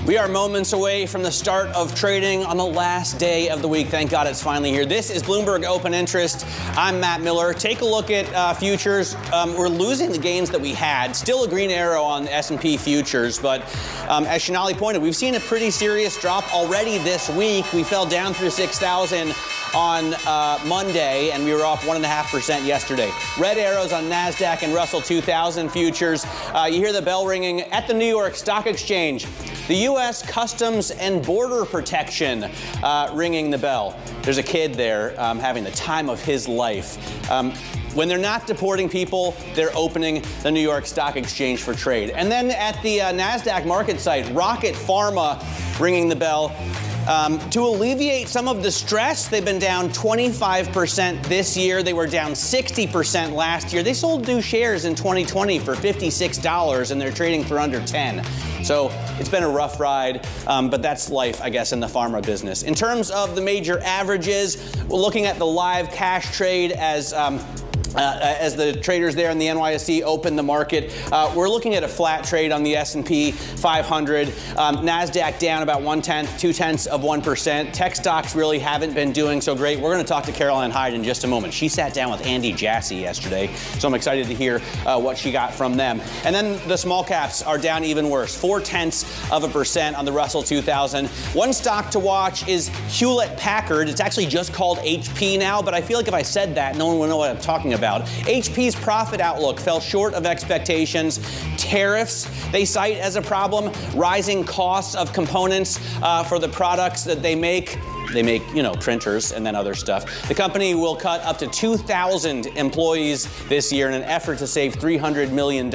We are moments away from the start of trading on the last day of the week. Thank God it's finally here. This is Bloomberg Open Interest. I'm Matt Miller. Take a look at futures. We're losing the gains that we had. Still a green arrow on S&P futures, but as Sonali pointed, we've seen a pretty serious drop already this week. We fell down through 6,000 on Monday, and we were off 1.5% yesterday. Red arrows on NASDAQ and Russell 2000 futures. You hear the bell ringing at the New York Stock Exchange. The U.S. Customs and Border Protection ringing the bell. There's a kid there having the time of his life. When they're not deporting people, they're opening the New York Stock Exchange for trade. And then at the NASDAQ market site, Rocket Pharma ringing the bell. To alleviate some of the stress, they've been down 25% this year. They were down 60% last year. They sold new shares in 2020 for $56, and they're trading for under 10. So it's been a rough ride, but that's life, I guess, in the pharma business. In terms of the major averages, we're looking at the live cash trade as the traders there in the NYSE open the market. We're looking at a flat trade on the S&P 500. NASDAQ down about 0.2%. Tech stocks really haven't been doing so great. We're going to talk to Caroline Hyde in just a moment. She sat down with Andy Jassy yesterday, so I'm excited to hear what she got from them. And then the small caps are down even worse, 0.4% on the Russell 2000. One stock to watch is Hewlett Packard. It's actually just called HP now, but I feel like if I said that, no one would know what I'm talking about. HP's profit outlook fell short of expectations. Tariffs they cite as a problem. Rising costs of components for the products that they make. They make, printers and then other stuff. The company will cut up to 2,000 employees this year in an effort to save $300 million,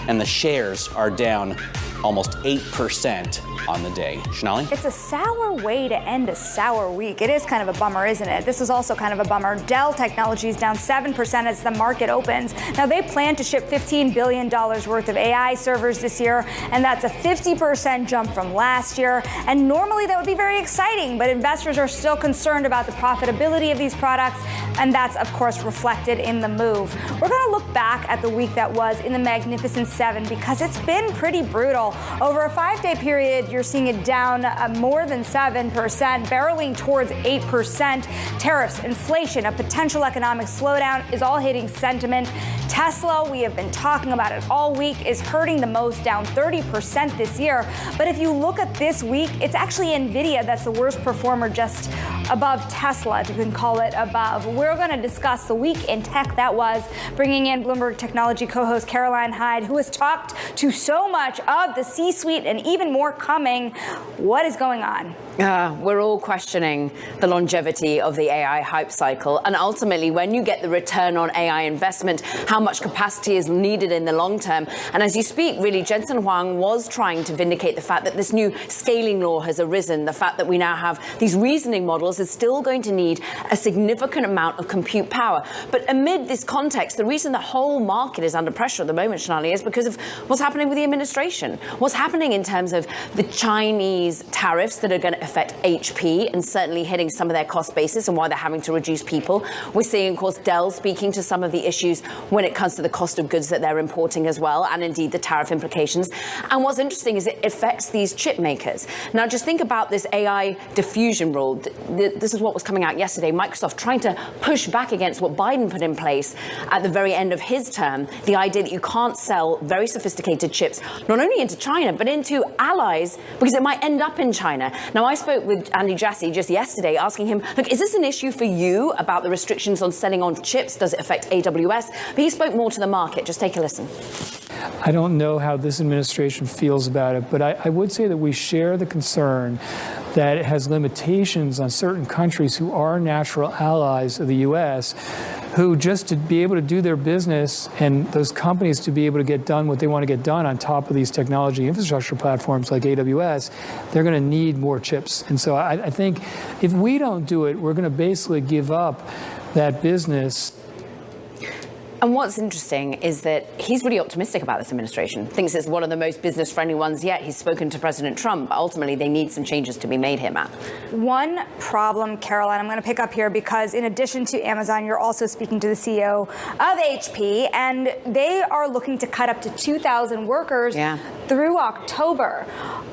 and the shares are down almost 8% on the day. Sonali? It's a sour way to end a sour week. It is kind of a bummer, isn't it? This is also kind of a bummer. Dell Technologies down 7% as the market opens. Now, they plan to ship $15 billion worth of AI servers this year, and that's a 50% jump from last year. And normally that would be very exciting, but investors are still concerned about the profitability of these products, and that's, of course, reflected in the move. We're going to look back at the week that was in the Magnificent Seven because it's been pretty brutal. Over a 5-day period, you're seeing it down more than 7%, barreling towards 8%. Tariffs, inflation, a potential economic slowdown is all hitting sentiment. Tesla, we have been talking about it all week, is hurting the most, down 30% this year. But if you look at this week, it's actually NVIDIA that's the worst performer, just above Tesla, if you can call it above. We're going to discuss the week in tech that was, bringing in Bloomberg Technology co-host Caroline Hyde, who has talked to so much of the C-suite and even more coming. What is going on? We're all questioning the longevity of the AI hype cycle. And ultimately, when you get the return on AI investment, how much capacity is needed in the long term. And as you speak, really, Jensen Huang was trying to vindicate the fact that this new scaling law has arisen. The fact that we now have these reasoning models is still going to need a significant amount of compute power. But amid this context, the reason the whole market is under pressure at the moment, Sonali, is because of what's happening with the administration. What's happening in terms of the Chinese tariffs that are going to affect HP and certainly hitting some of their cost basis and why they're having to reduce people. We're seeing, of course, Dell speaking to some of the issues when it comes to the cost of goods that they're importing as well, and indeed the tariff implications. And what's interesting is it affects these chip makers. Now, just think about this AI diffusion rule. This is what was coming out yesterday. Microsoft trying to push back against what Biden put in place at the very end of his term, the idea that you can't sell very sophisticated chips, not only into China, but into allies, because it might end up in China. Now, I spoke with Andy Jassy just yesterday, asking him, look, is this an issue for you about the restrictions on selling on chips? Does it affect AWS? But he spoke more to the market. Just take a listen. I don't know how this administration feels about it, but I would say that we share the concern that it has limitations on certain countries who are natural allies of the U.S., who just to be able to do their business and those companies to be able to get done what they want to get done on top of these technology infrastructure platforms like AWS, they're going to need more chips. And so I think if we don't do it, we're going to basically give up that business. And what's interesting is that he's really optimistic about this administration, thinks it's one of the most business-friendly ones yet. He's spoken to President Trump, but ultimately they need some changes to be made here, Matt. One problem, Caroline, I'm going to pick up here because in addition to Amazon, you're also speaking to the CEO of HP, and they are looking to cut up to 2,000 workers through October.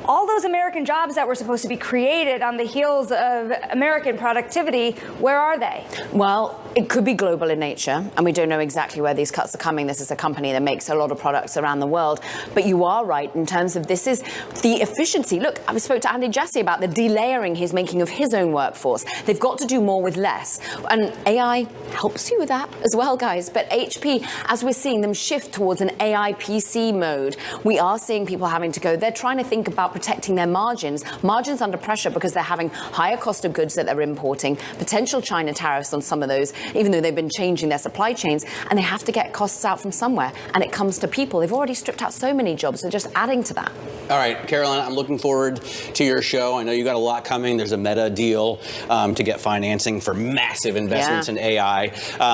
All those American jobs that were supposed to be created on the heels of American productivity, where are they? Well, it could be global in nature, and we don't know exactly where these cuts are coming. This is a company that makes a lot of products around the world. But you are right in terms of this is the efficiency. Look, I spoke to Andy Jassy about the delayering he's making of his own workforce. They've got to do more with less. And AI helps you with that as well, guys. But HP, as we're seeing them shift towards an AI PC mode, we are seeing people having to go. They're trying to think about protecting their margins. Margins under pressure because they're having higher cost of goods that they're importing, potential China tariffs on some of those, even though they've been changing their supply chains, and they have to get costs out from somewhere. And it comes to people. They've already stripped out so many jobs. They're just adding to that. All right, Caroline, I'm looking forward to your show. I know you got a lot coming. There's a Meta deal to get financing for massive investments in AI.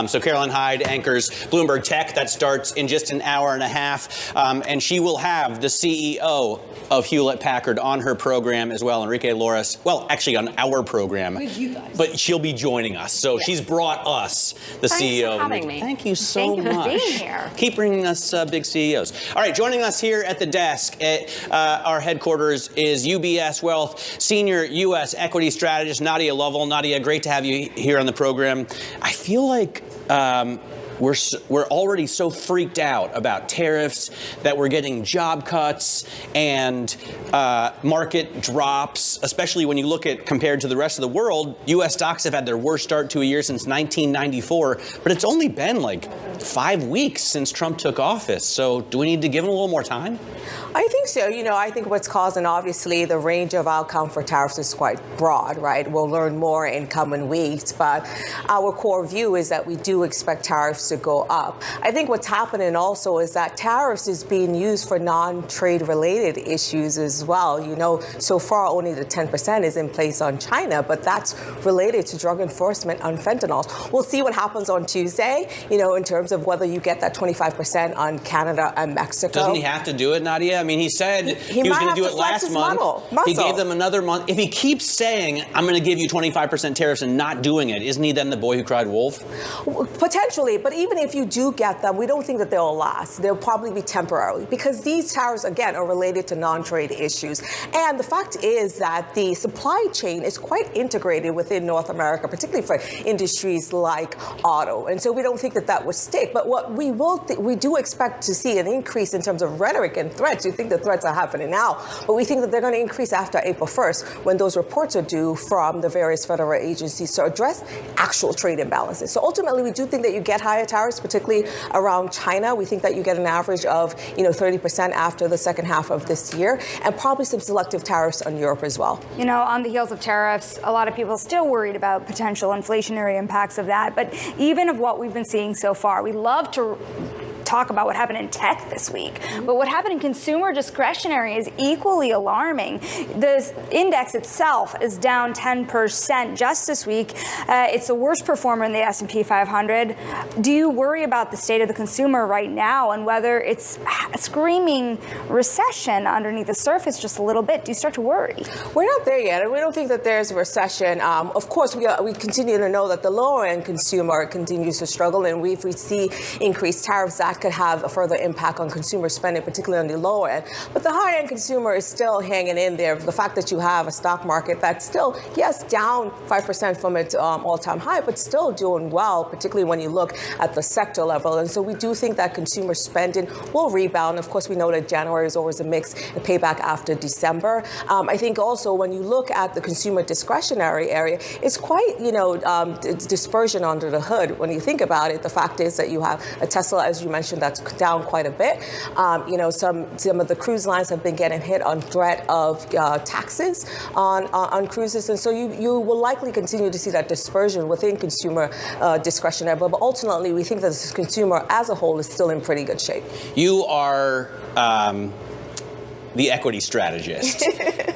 So Caroline Hyde anchors Bloomberg Tech. That starts in just an hour and a half. And she will have the CEO of Hewlett-Packard on her program as well, Enrique Loris. Well, actually on our program. With you guys. But she'll be joining us. So she's brought us the CEO. For having me. Thank you so much. Thank you for being here. Keep bringing us big CEOs. All right, joining us here at the desk at our headquarters is UBS Wealth Senior U.S. Equity Strategist Nadia Lovell. Nadia, great to have you here on the program. I feel like we're already so freaked out about tariffs that we're getting job cuts and market drops, especially when you look at compared to the rest of the world. U.S. stocks have had their worst start to a year since 1994, but it's only been like 5 weeks since Trump took office. So do we need to give him a little more time? I think so. You know, I think what's causing, obviously, the range of outcome for tariffs is quite broad, right? We'll learn more in coming weeks, but our core view is that we do expect tariffs to go up. I think what's happening also is that tariffs is being used for non-trade related issues as well. You know, so far only the 10% is in place on China, but that's related to drug enforcement on fentanyl. We'll see what happens on Tuesday, you know, in terms of whether you get that 25% on Canada and Mexico. Doesn't he have to do it, Nadia? I mean, he said he was going to do it last month. He gave them another month. If he keeps saying, I'm going to give you 25% tariffs and not doing it, isn't he then the boy who cried wolf? Potentially, but even if you do get them, we don't think that they'll last. They'll probably be temporary because these tariffs, again, are related to non-trade issues. And the fact is that the supply chain is quite integrated within North America, particularly for industries like auto. And so we don't think that that would stick. But what we do expect to see an increase in terms of rhetoric and threats. You think the threats are happening now, but we think that they're going to increase after April 1st when those reports are due from the various federal agencies to address actual trade imbalances. So ultimately, we do think that you get higher tariffs, particularly around China. We think that you get an average of 30% after the second half of this year, and probably some selective tariffs on Europe as well. You know, on the heels of tariffs, a lot of people are still worried about potential inflationary impacts of that. But even of what we've been seeing so far, we love to talk about what happened in tech this week, but what happened in consumer discretionary is equally alarming. The index itself is down 10% just this week. It's the worst performer in the S&P 500. Do you worry about the state of the consumer right now and whether it's screaming recession underneath the surface just a little bit? Do you start to worry? We're not there yet, and we don't think that there's a recession. Of course, we continue to know that the lower-end consumer continues to struggle, and if we see increased tariffs, that could have a further impact on consumer spending, particularly on the lower end. But the higher end consumer is still hanging in there. The fact that you have a stock market that's still, yes, down 5% from its all-time high, but still doing well, particularly when you look at the sector level. And so we do think that consumer spending will rebound. Of course, we know that January is always a mix, a payback after December. I think also when you look at the consumer discretionary area, it's quite, dispersion under the hood. When you think about it, the fact is that you have a Tesla, as you mentioned, that's down quite a bit. Some of the cruise lines have been getting hit on threat of taxes on cruises, and so you will likely continue to see that dispersion within consumer discretionary. But ultimately, we think that the consumer as a whole is still in pretty good shape. You are the equity strategist,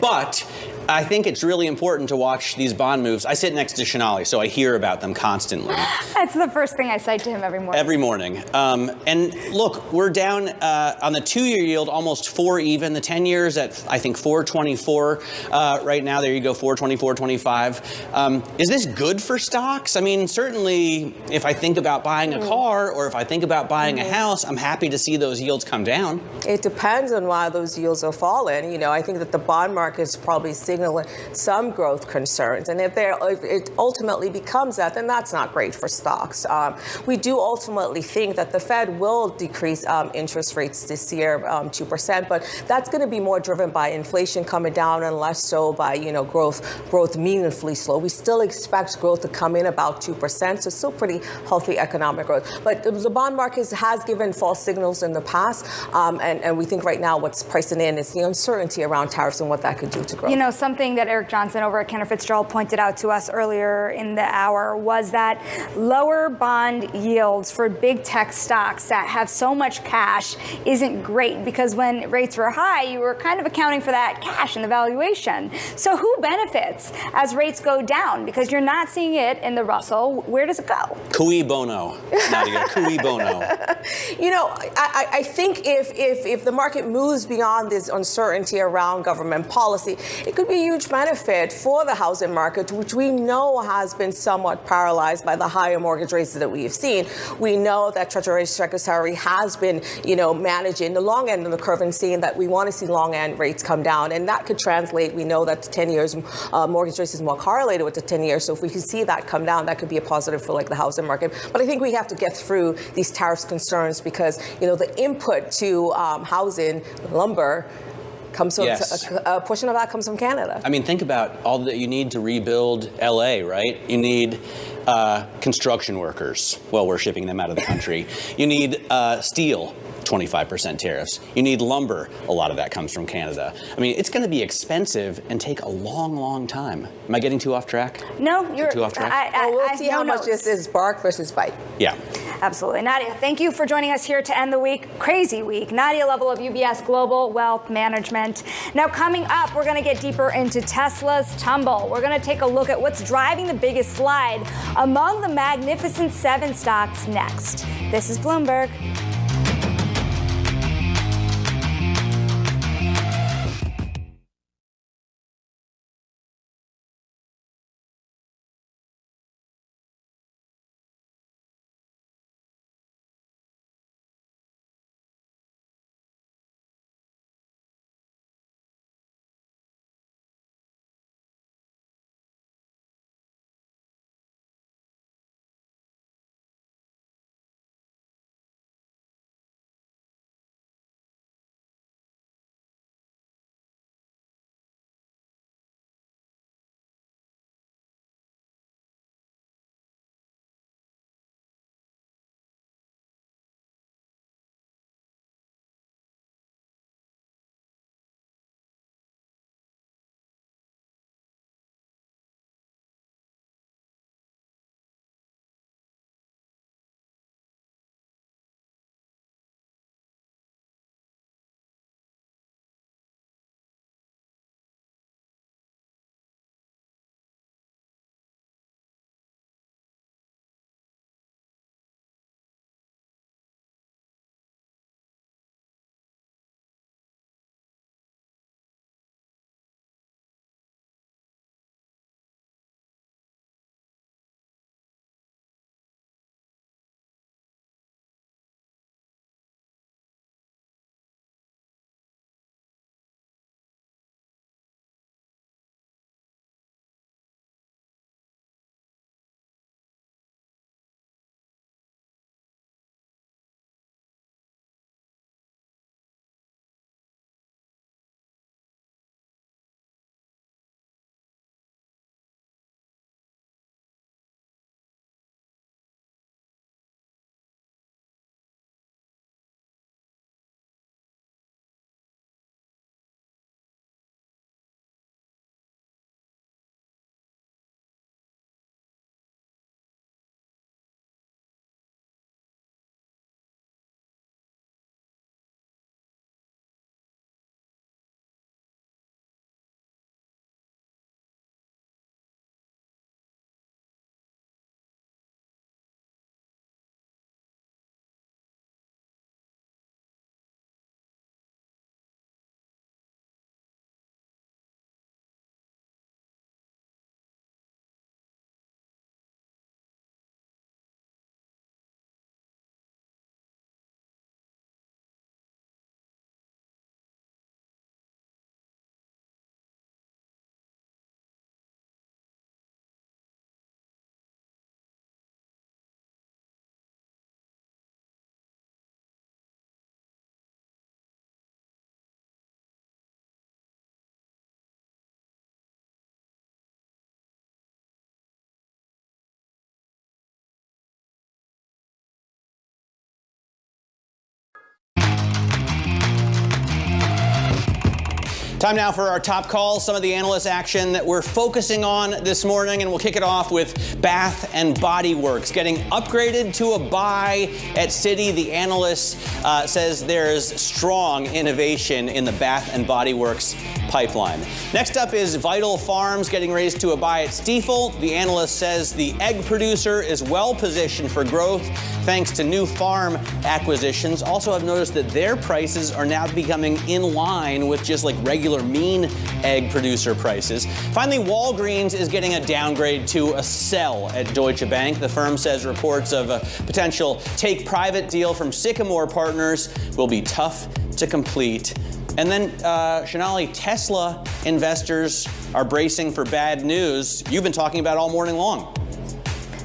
but I think it's really important to watch these bond moves. I sit next to Shanali, so I hear about them constantly. That's the first thing I say to him every morning. Every morning. And look, we're down on the 2-year yield, almost 4 even. The 10 years at, I think, 4.24 right now. There you go, 4.24, 25. Is this good for stocks? I mean, certainly, if I think about buying a car or if I think about buying a house, I'm happy to see those yields come down. It depends on why those yields are falling. You know, I think that the bond market is probably signaling some growth concerns. And if it ultimately becomes that, then that's not great for stocks. We do ultimately think that the Fed will decrease interest rates this year 2%, but that's going to be more driven by inflation coming down and less so by, you know, growth meaningfully slow. We still expect growth to come in about 2%, so still pretty healthy economic growth. But the bond market has given false signals in the past, and we think right now what's pricing in is the uncertainty around tariffs and what that could do to growth. You know, something that Eric Johnson over at Cantor Fitzgerald pointed out to us earlier in the hour was that lower bond yields for big tech stocks that have so much cash isn't great, because when rates were high, you were kind of accounting for that cash in the valuation. So who benefits as rates go down? Because you're not seeing it in the Russell. Where does it go? Cui bono, Nadia, cui bono. You know, I think if the market moves beyond this uncertainty around government policy, it could be a huge benefit for the housing market, which we know has been somewhat paralyzed by the higher mortgage rates that we have seen. We know that Treasury Secretary has been, you know, managing the long end of the curve and seeing that we want to see long end rates come down, and that could translate. We know that the 10 years mortgage rates is more correlated with the 10 years, so if we can see that come down, that could be a positive for like the housing market. But I think we have to get through these tariffs concerns because, you know, the input to housing, lumber, comes from a portion of that comes from Canada. I mean, think about all that you need to rebuild LA, right? You need construction workers. Well, we're shipping them out of the country. You need steel, 25% tariffs. You need lumber. A lot of that comes from Canada. I mean, it's going to be expensive and take a long, long time. Am I getting too off track? No, you're too off track. Well, we'll see how much this is bark versus bite. Yeah. Absolutely. Nadia, thank you for joining us here to end the week. Crazy week. Nadia Lovell of UBS Global Wealth Management. Now, coming up, we're going to get deeper into Tesla's tumble. We're going to take a look at what's driving the biggest slide among the Magnificent Seven stocks next. This is Bloomberg. Time now for our top calls, some of the analyst action that we're focusing on this morning, and we'll kick it off with Bath and Body Works getting upgraded to a buy at Citi. The analyst says there's strong innovation in the Bath and Body Works pipeline. Next up is Vital Farms getting raised to a buy at Stifel. The analyst says the egg producer is well positioned for growth thanks to new farm acquisitions. Also, I've noticed that their prices are now becoming in line with just like regular mean egg producer prices. Finally, Walgreens is getting a downgrade to a sell at Deutsche Bank. The firm says reports of a potential take-private deal from Sycamore Partners will be tough to complete. And then, Shonali, Tesla investors are bracing for bad news. You've been talking about all morning long.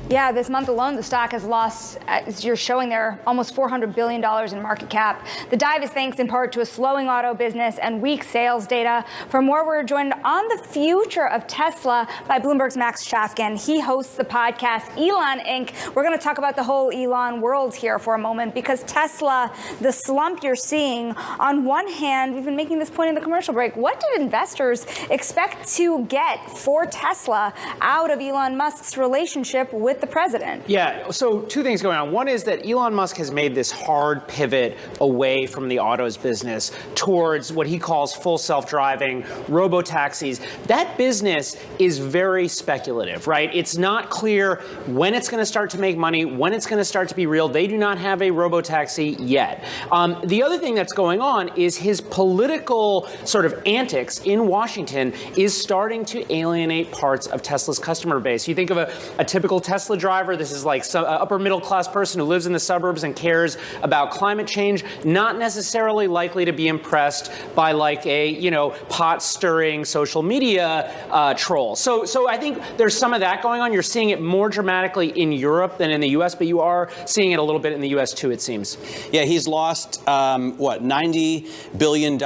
Yeah, this month alone, the stock has lost, as you're showing there, almost $400 billion in market cap. The dive is thanks in part to a slowing auto business and weak sales data. For more, we're joined on the future of Tesla by Bloomberg's Max Chafkin. He hosts the podcast Elon Inc. We're going to talk about the whole Elon world here for a moment, because Tesla, the slump you're seeing, on one hand, we've been making this point in the commercial break, what did investors expect to get for Tesla out of Elon Musk's relationship with the president? Yeah, so two things going on. One is that Elon Musk has made this hard pivot away from the autos business towards what he calls full self-driving, robo-taxis. That business is very speculative, right? It's not clear when it's going to start to make money, when it's going to start to be real. They do not have a robo-taxi yet. The other thing that's going on is his political sort of antics in Washington is starting to alienate parts of Tesla's customer base. You think of a typical Tesla driver. This is like some upper middle class person who lives in the suburbs and cares about climate change, not necessarily likely to be impressed by like a, pot stirring social media troll. So I think there's some of that going on. You're seeing it more dramatically in Europe than in the US, but you are seeing it a little bit in the US too, it seems. Yeah, he's lost, $90 billion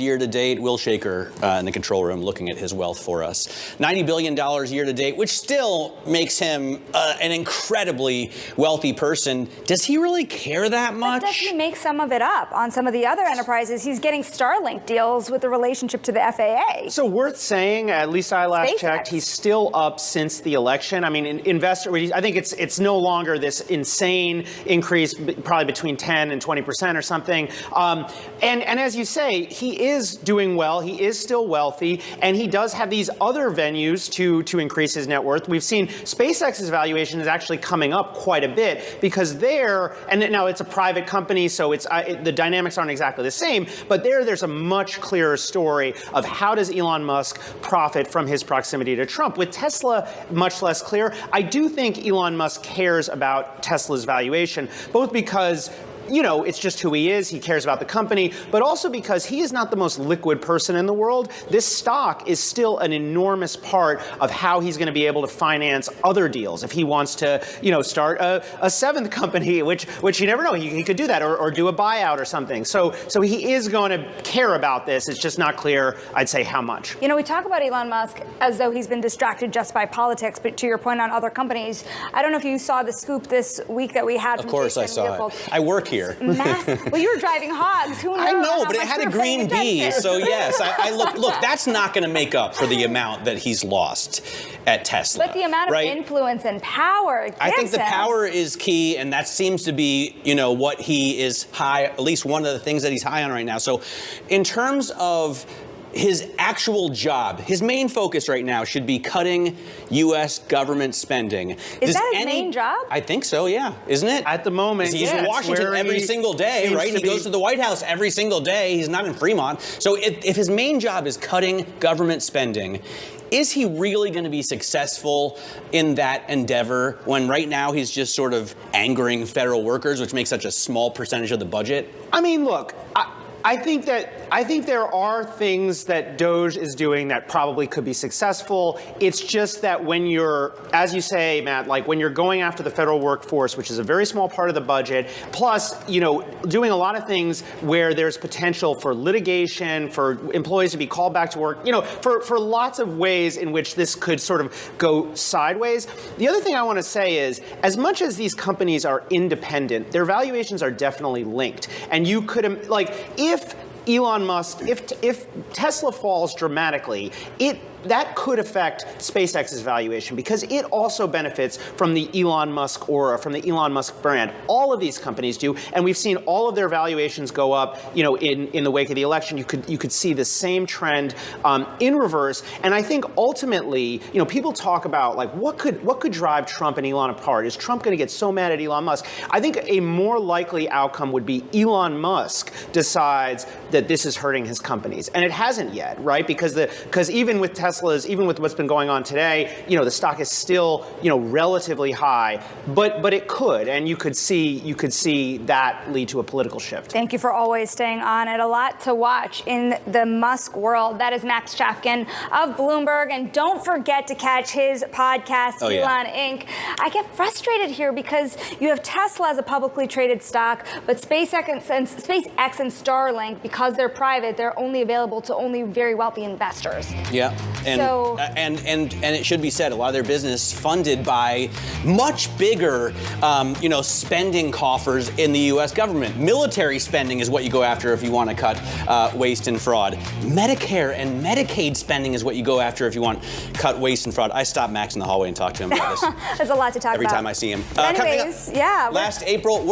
year to date. Will Shaker in the control room looking at his wealth for us. $90 billion year to date, which still makes him an incredibly wealthy person. Does he really care that much? But does he make some of it up on some of the other enterprises? He's getting Starlink deals with the relationship to the FAA. So worth saying, at least I last SpaceX. checked, he's still up since the election. I mean, I think it's no longer this insane increase, probably between 10 and 20% or something. And as you say, he is doing well. He is still wealthy, and he does have these other venues to increase his net worth. We've seen SpaceX's valuation is actually coming up quite a bit because and now it's a private company, so the dynamics aren't exactly the same, but there's a much clearer story of how does Elon Musk profit from his proximity to Trump. With Tesla, much less clear. I do think Elon Musk cares about Tesla's valuation, both because it's just who he is. He cares about the company, but also because he is not the most liquid person in the world. This stock is still an enormous part of how he's going to be able to finance other deals. If he wants to, start a seventh company, which you never know, he could do that, or do a buyout or something. So he is going to care about this. It's just not clear, I'd say, how much. We talk about Elon Musk as though he's been distracted just by politics, but to your point on other companies, I don't know if you saw the scoop this week that we had from Of course Jason I saw Leopold. it. I work here. Well, you were driving hogs. Who knows? I know, how but it much had you a were paying green bee, attention. so yes. I look, that's not going to make up for the amount that he's lost at Tesla. But the amount of influence and power it I think gives the him. power is key, and that seems to be, what he is high, at least one of the things that he's high on right now. So in terms of his actual job, his main focus right now should be cutting U.S. government spending. Is that his main job? I think so, yeah. Isn't it? At the moment, he's in Washington every single day, right? He goes to the White House every single day. He's not in Fremont. So if his main job is cutting government spending, is he really going to be successful in that endeavor when right now he's just sort of angering federal workers, which makes such a small percentage of the budget? I mean, look, I think there are things that Doge is doing that probably could be successful. It's just that when you're, as you say, Matt, like when you're going after the federal workforce, which is a very small part of the budget, plus, doing a lot of things where there's potential for litigation, for employees to be called back to work, for lots of ways in which this could sort of go sideways. The other thing I want to say is, as much as these companies are independent, their valuations are definitely linked. And you could, if Elon Musk, if Tesla falls dramatically, that could affect SpaceX's valuation because it also benefits from the Elon Musk aura, from the Elon Musk brand. All of these companies do, and we've seen all of their valuations go up. In the wake of the election, you could see the same trend in reverse. And I think ultimately, people talk about like what could drive Trump and Elon apart. Is Trump going to get so mad at Elon Musk? I think a more likely outcome would be Elon Musk decides that this is hurting his companies, and it hasn't yet, right? Because even with Tesla's, even with what's been going on today, the stock is still, relatively high, but it could, and you could see that lead to a political shift. Thank you for always staying on it. A lot to watch in the Musk world. That is Max Chafkin of Bloomberg, and don't forget to catch his podcast, Elon Inc. I get frustrated here because you have Tesla as a publicly traded stock, but SpaceX and Starlink, because they're private, they're only available to only very wealthy investors. Yeah. And it should be said, a lot of their business funded by much bigger, spending coffers in the U.S. government. Military spending is what you go after if you want to cut waste and fraud. Medicare and Medicaid spending is what you go after if you want to cut waste and fraud. I stop Max in the hallway and talk to him about this. There's a lot to talk every about. time I see him. Anyways, yeah. Last April,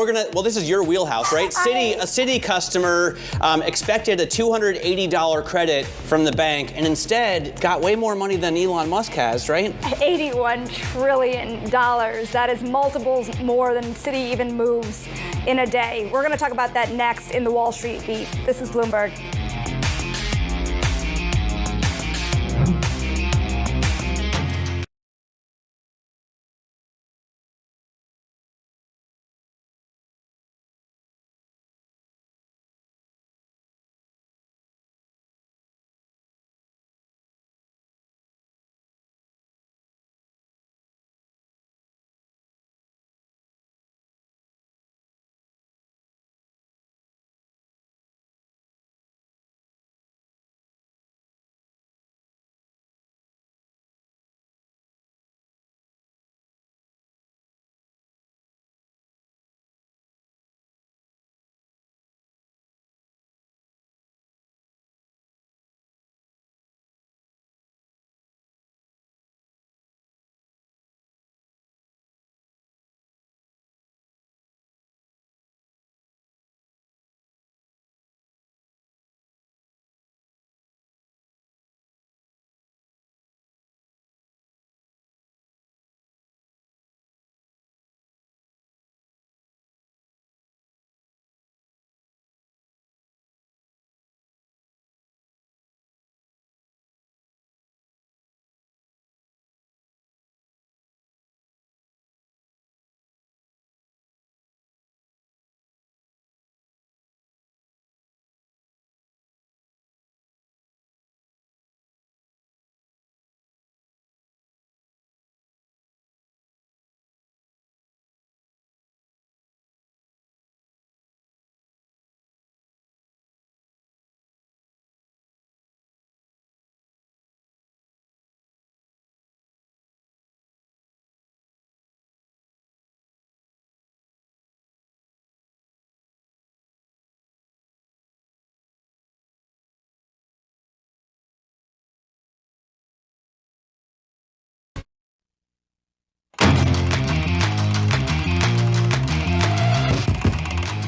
this is your wheelhouse, right? A Citi customer expected a $280 credit from the bank and instead got way more money than Elon Musk has, right? $81 trillion. That is multiples more than Citi even moves in a day. We're going to talk about that next in the Wall Street Beat. This is Bloomberg.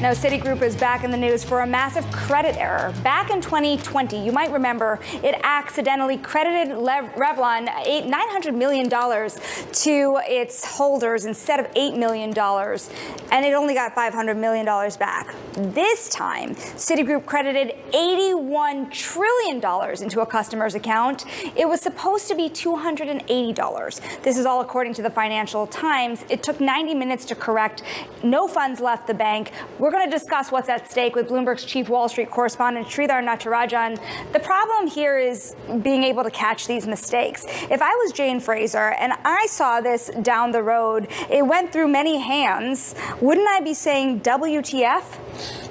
Now, Citigroup is back in the news for a massive credit error. Back in 2020, you might remember, it accidentally credited Revlon $900 million to its holders instead of $8 million, and it only got $500 million back. This time, Citigroup credited $81 trillion into a customer's account. It was supposed to be $280. This is all according to the Financial Times. It took 90 minutes to correct. No funds left the bank. We're going to discuss what's at stake with Bloomberg's chief Wall Street correspondent, Sridhar Natarajan. The problem here is being able to catch these mistakes. If I was Jane Fraser and I saw this down the road, it went through many hands, wouldn't I be saying WTF?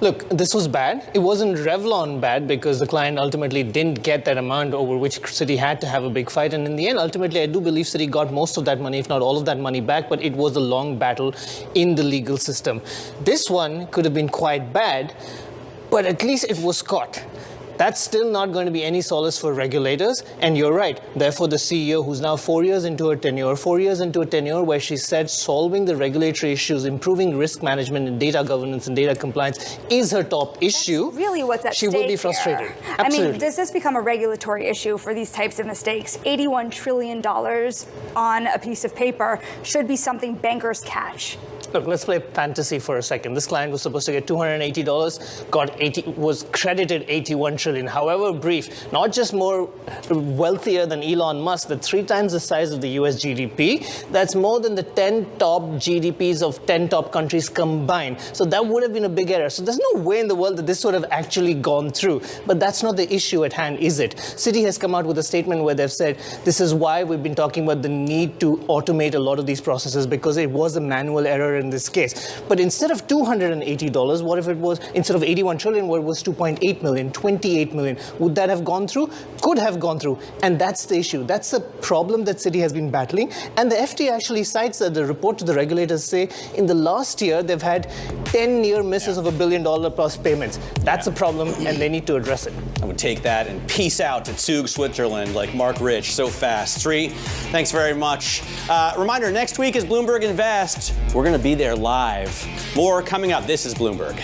Look, this was bad. It wasn't Revlon bad because the client ultimately didn't get that amount over which Citi had to have a big fight. And in the end, ultimately, I do believe Citi got most of that money, if not all of that money back, but it was a long battle in the legal system. This one could have been quite bad, but at least it was caught. That's still not going to be any solace for regulators. And you're right. Therefore, the CEO, who's now 4 years into her tenure, where she said solving the regulatory issues, improving risk management and data governance and data compliance is her top issue. That's really what's at stake. She would be frustrated. Here. Absolutely. I mean, does this become a regulatory issue for these types of mistakes? $81 trillion on a piece of paper should be something bankers catch. Look, let's play fantasy for a second. This client was supposed to get $280, was credited $81 trillion. However brief, not just more wealthier than Elon Musk, the 3 times the size of the US GDP. That's more than the 10 top GDPs of 10 top countries combined. So that would have been a big error. So there's no way in the world that this would have actually gone through. But that's not the issue at hand, is it? Citi has come out with a statement where they've said, this is why we've been talking about the need to automate a lot of these processes, because it was a manual error in this case. But instead of $280, what if it was, instead of $81 trillion, what it was $2.8 million, $28 million? Would that have gone through? Could have gone through. And that's the issue. That's the problem that Citi has been battling. And the FT actually cites that the report to the regulators say in the last year, they've had 10 near misses of $1 billion plus payments. That's a problem, and they need to address it. I would take that and peace out to Zug, Switzerland, like Mark Rich, so fast. Sri, thanks very much. Reminder, next week is Bloomberg Invest. We're going to be there live. More coming up. This is Bloomberg.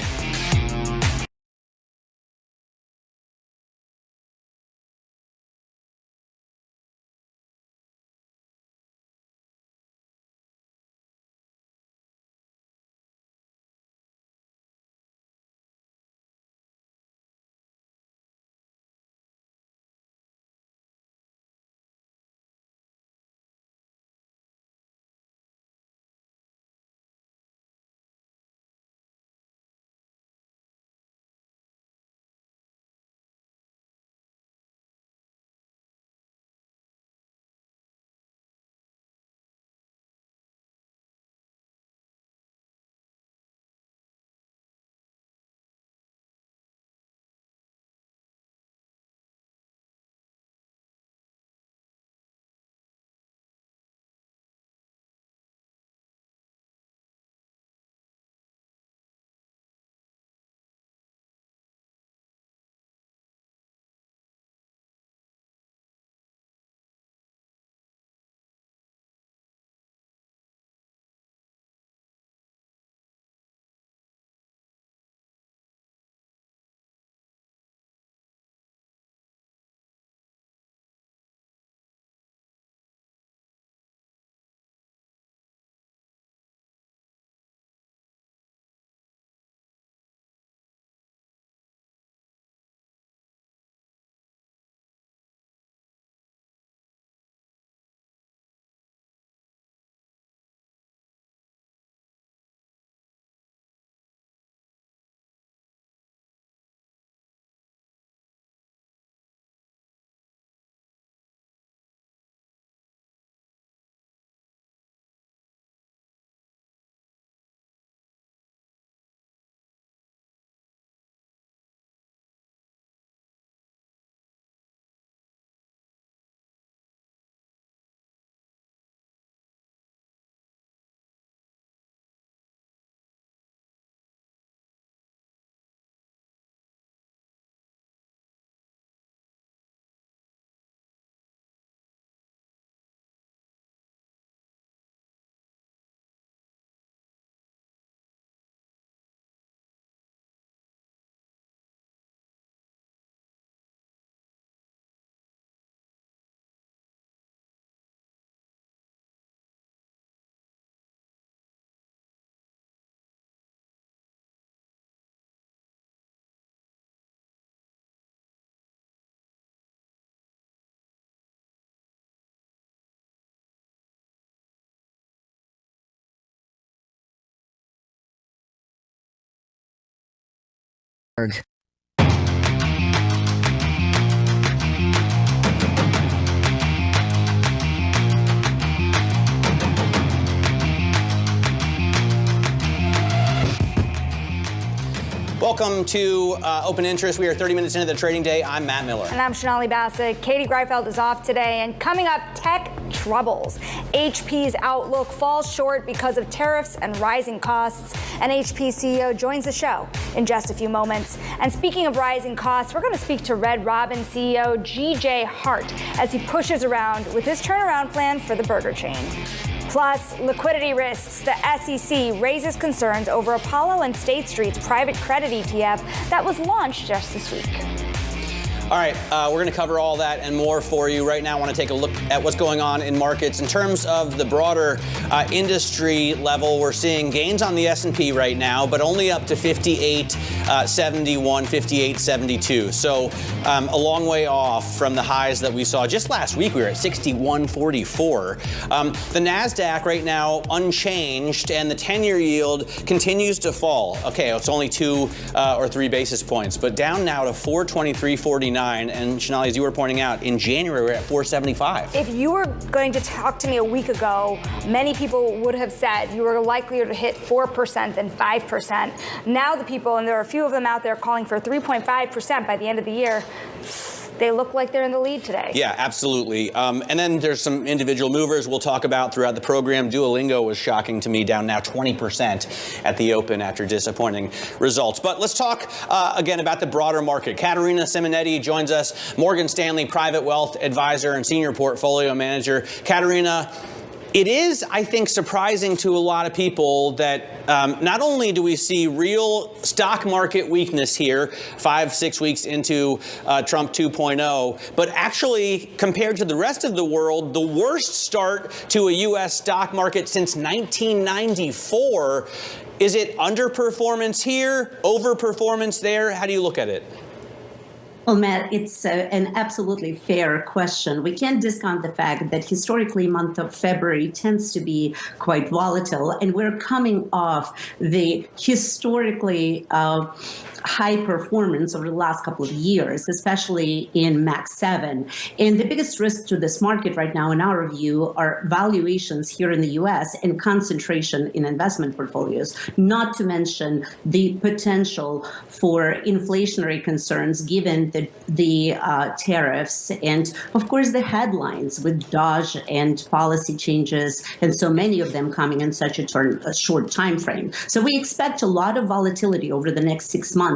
Welcome to Open Interest. We are 30 minutes into the trading day. I'm Matt Miller. And I'm Shonali Bassett. Katie Greifeld is off today. And coming up, tech troubles. HP's outlook falls short because of tariffs and rising costs. And HP CEO joins the show in just a few moments. And speaking of rising costs, we're going to speak to Red Robin CEO G.J. Hart as he pushes around with his turnaround plan for the burger chain. Plus, liquidity risks. The SEC raises concerns over Apollo and State Street's private credit ETF that was launched just this week. All right, we're going to cover all that and more for you. Right now, I want to take a look at what's going on in markets. In terms of the broader industry level, we're seeing gains on the S&P right now, but only up to 58.71, 58.72. So a long way off from the highs that we saw just last week. We were at 61.44. The NASDAQ right now unchanged, and the 10-year yield continues to fall. Okay, it's only 2 or 3 basis points, but down now to 423.49. And Sonali, as you were pointing out, in January we're at 475. If you were going to talk to me a week ago, many people would have said you were likelier to hit 4% than 5%. Now the people, and there are a few of them out there calling for 3.5% by the end of the year, they look like they're in the lead today. Yeah, absolutely. And then there's some individual movers we'll talk about throughout the program. Duolingo was shocking to me, down now 20% at the open after disappointing results. But let's talk again about the broader market. Caterina Simonetti joins us, Morgan Stanley Private Wealth Advisor and Senior Portfolio Manager. Caterina, it is, I think, surprising to a lot of people that not only do we see real stock market weakness here 5-6 weeks into Trump 2.0, but actually, compared to the rest of the world, the worst start to a U.S. stock market since 1994. Is it underperformance here, overperformance there? How do you look at it? Well, Matt, it's an absolutely fair question. We can't discount the fact that historically month of February tends to be quite volatile, and we're coming off the historically high performance over the last couple of years, especially in Max 7. And the biggest risk to this market right now, in our view, are valuations here in the U.S. and concentration in investment portfolios, not to mention the potential for inflationary concerns given the tariffs and, of course, the headlines with DOGE and policy changes, and so many of them coming in such a short time frame. So we expect a lot of volatility over the next 6 months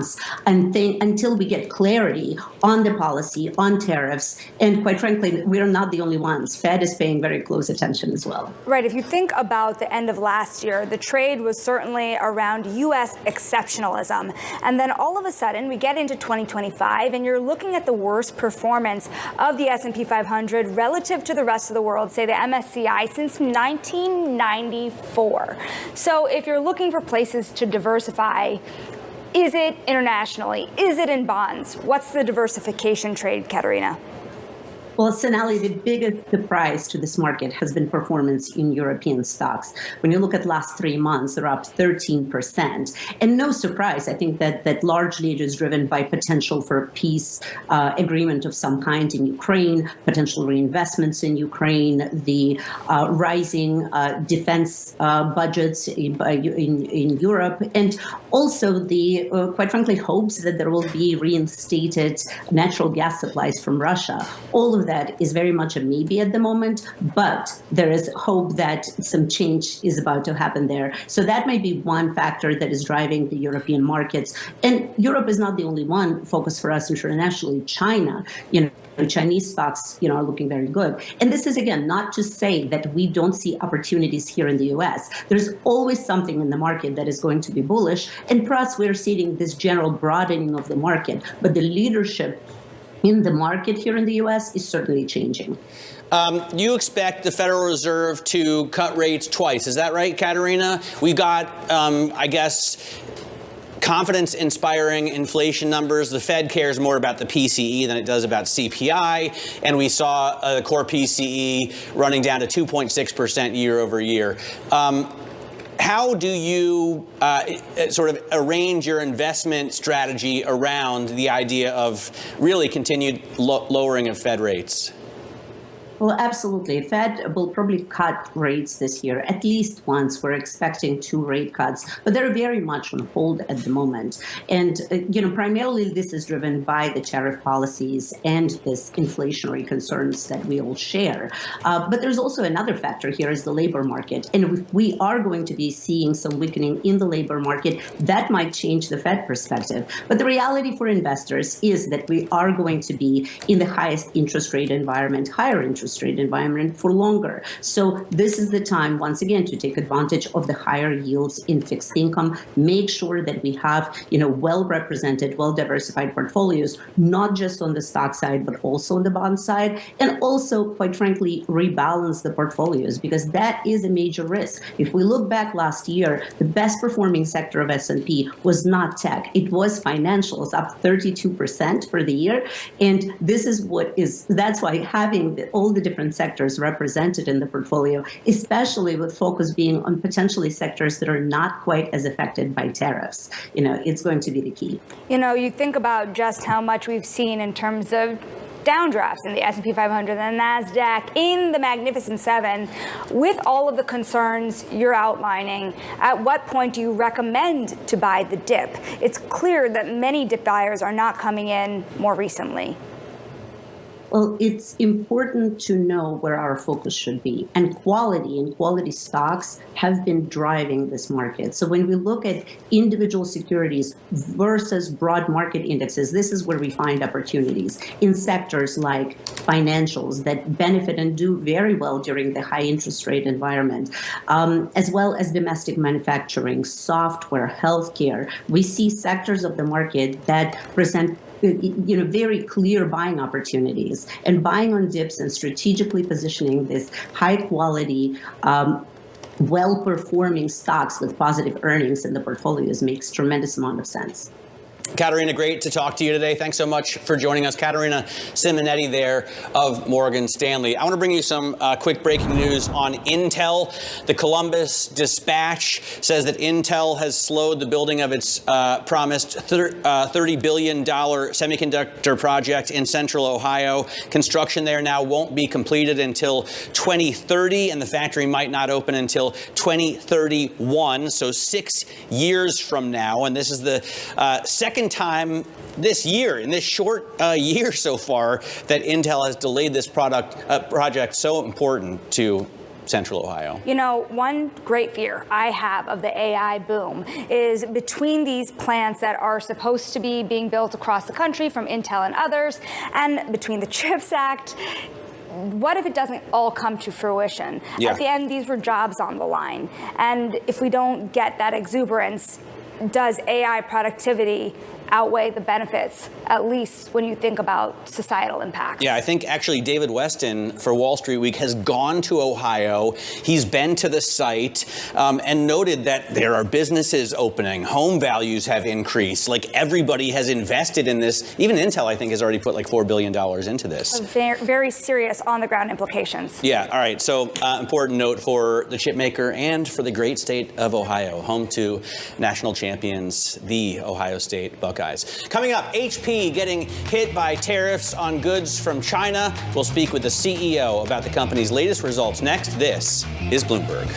until we get clarity on the policy, on tariffs, and quite frankly, we're not the only ones. Fed is paying very close attention as well. Right. If you think about the end of last year, the trade was certainly around U.S. exceptionalism. And then all of a sudden, we get into 2025, and you're looking at the worst performance of the S&P 500 relative to the rest of the world, say the MSCI, since 1994. So if you're looking for places to diversify, is it internationally? Is it in bonds? What's the diversification trade, Caterina? Well, Sonali, the biggest surprise to this market has been performance in European stocks. When you look at last 3 months, they're up 13%. And no surprise, I think that largely it is driven by potential for peace agreement of some kind in Ukraine, potential reinvestments in Ukraine, the rising defense budgets in Europe, and also the, quite frankly, hopes that there will be reinstated natural gas supplies from Russia. All of that is very much a maybe at the moment, but there is hope that some change is about to happen there. So that may be one factor that is driving the European markets. And Europe is not the only one focus for us internationally. China, Chinese stocks, are looking very good. And this is, again, not to say that we don't see opportunities here in the U.S. There's always something in the market that is going to be bullish. And for us, we're seeing this general broadening of the market. But the leadership in the market here in the U.S. is certainly changing. You expect the Federal Reserve to cut rates twice. Is that right, Caterina? We've got, I guess, confidence-inspiring inflation numbers. The Fed cares more about the PCE than it does about CPI. And we saw the core PCE running down to 2.6% year over year. How do you sort of arrange your investment strategy around the idea of really continued lowering of Fed rates? Well, absolutely. Fed will probably cut rates this year, at least once. We're expecting 2 rate cuts, but they're very much on hold at the moment. And, primarily this is driven by the tariff policies and this inflationary concerns that we all share. But there's also another factor here is the labor market. And if we are going to be seeing some weakening in the labor market, that might change the Fed perspective. But the reality for investors is that we are going to be in the highest interest rate environment, higher interest rate environment for longer. So this is the time, once again, to take advantage of the higher yields in fixed income, make sure that we have, well-represented, well-diversified portfolios, not just on the stock side, but also on the bond side, and also, quite frankly, rebalance the portfolios, because that is a major risk. If we look back last year, the best performing sector of S&P was not tech. It was financials, up 32% for the year. And this is that's why having all the different sectors represented in the portfolio, especially with focus being on potentially sectors that are not quite as affected by tariffs, it's going to be the key. You think about just how much we've seen in terms of downdrafts in the S&P 500 and the NASDAQ, in the Magnificent Seven. With all of the concerns you're outlining, at what point do you recommend to buy the dip? It's clear that many dip buyers are not coming in more recently. Well, it's important to know where our focus should be. And quality stocks have been driving this market. So when we look at individual securities versus broad market indexes, this is where we find opportunities in sectors like financials that benefit and do very well during the high interest rate environment, as well as domestic manufacturing, software, healthcare. We see sectors of the market that present very clear buying opportunities, and buying on dips and strategically positioning this high quality, well-performing stocks with positive earnings in the portfolios makes tremendous amount of sense. Katerina, great to talk to you today. Thanks so much for joining us. Katerina Simonetti there of Morgan Stanley. I want to bring you some quick breaking news on Intel. The Columbus Dispatch says that Intel has slowed the building of its promised $30 billion semiconductor project in central Ohio. Construction there now won't be completed until 2030, and the factory might not open until 2031, so 6 years from now. And this is the second time this year, in this short year so far, that Intel has delayed this project so important to Central Ohio. One great fear I have of the AI boom is between these plants that are supposed to be being built across the country from Intel and others, and between the CHIPS Act, what if it doesn't all come to fruition? Yeah. At the end, these were jobs on the line. And if we don't get that exuberance, does AI productivity outweigh the benefits, at least when you think about societal impacts? Yeah, I think actually David Weston for Wall Street Week has gone to Ohio. He's been to the site and noted that there are businesses opening. Home values have increased. Like, everybody has invested in this. Even Intel, I think, has already put like $4 billion into this. Very, very serious on-the-ground implications. Yeah, all right. So important note for the chip maker and for the great state of Ohio, home to national champions, the Ohio State Buckeyes. Coming up, HP getting hit by tariffs on goods from China. We'll speak with the CEO about the company's latest results next. This is Bloomberg.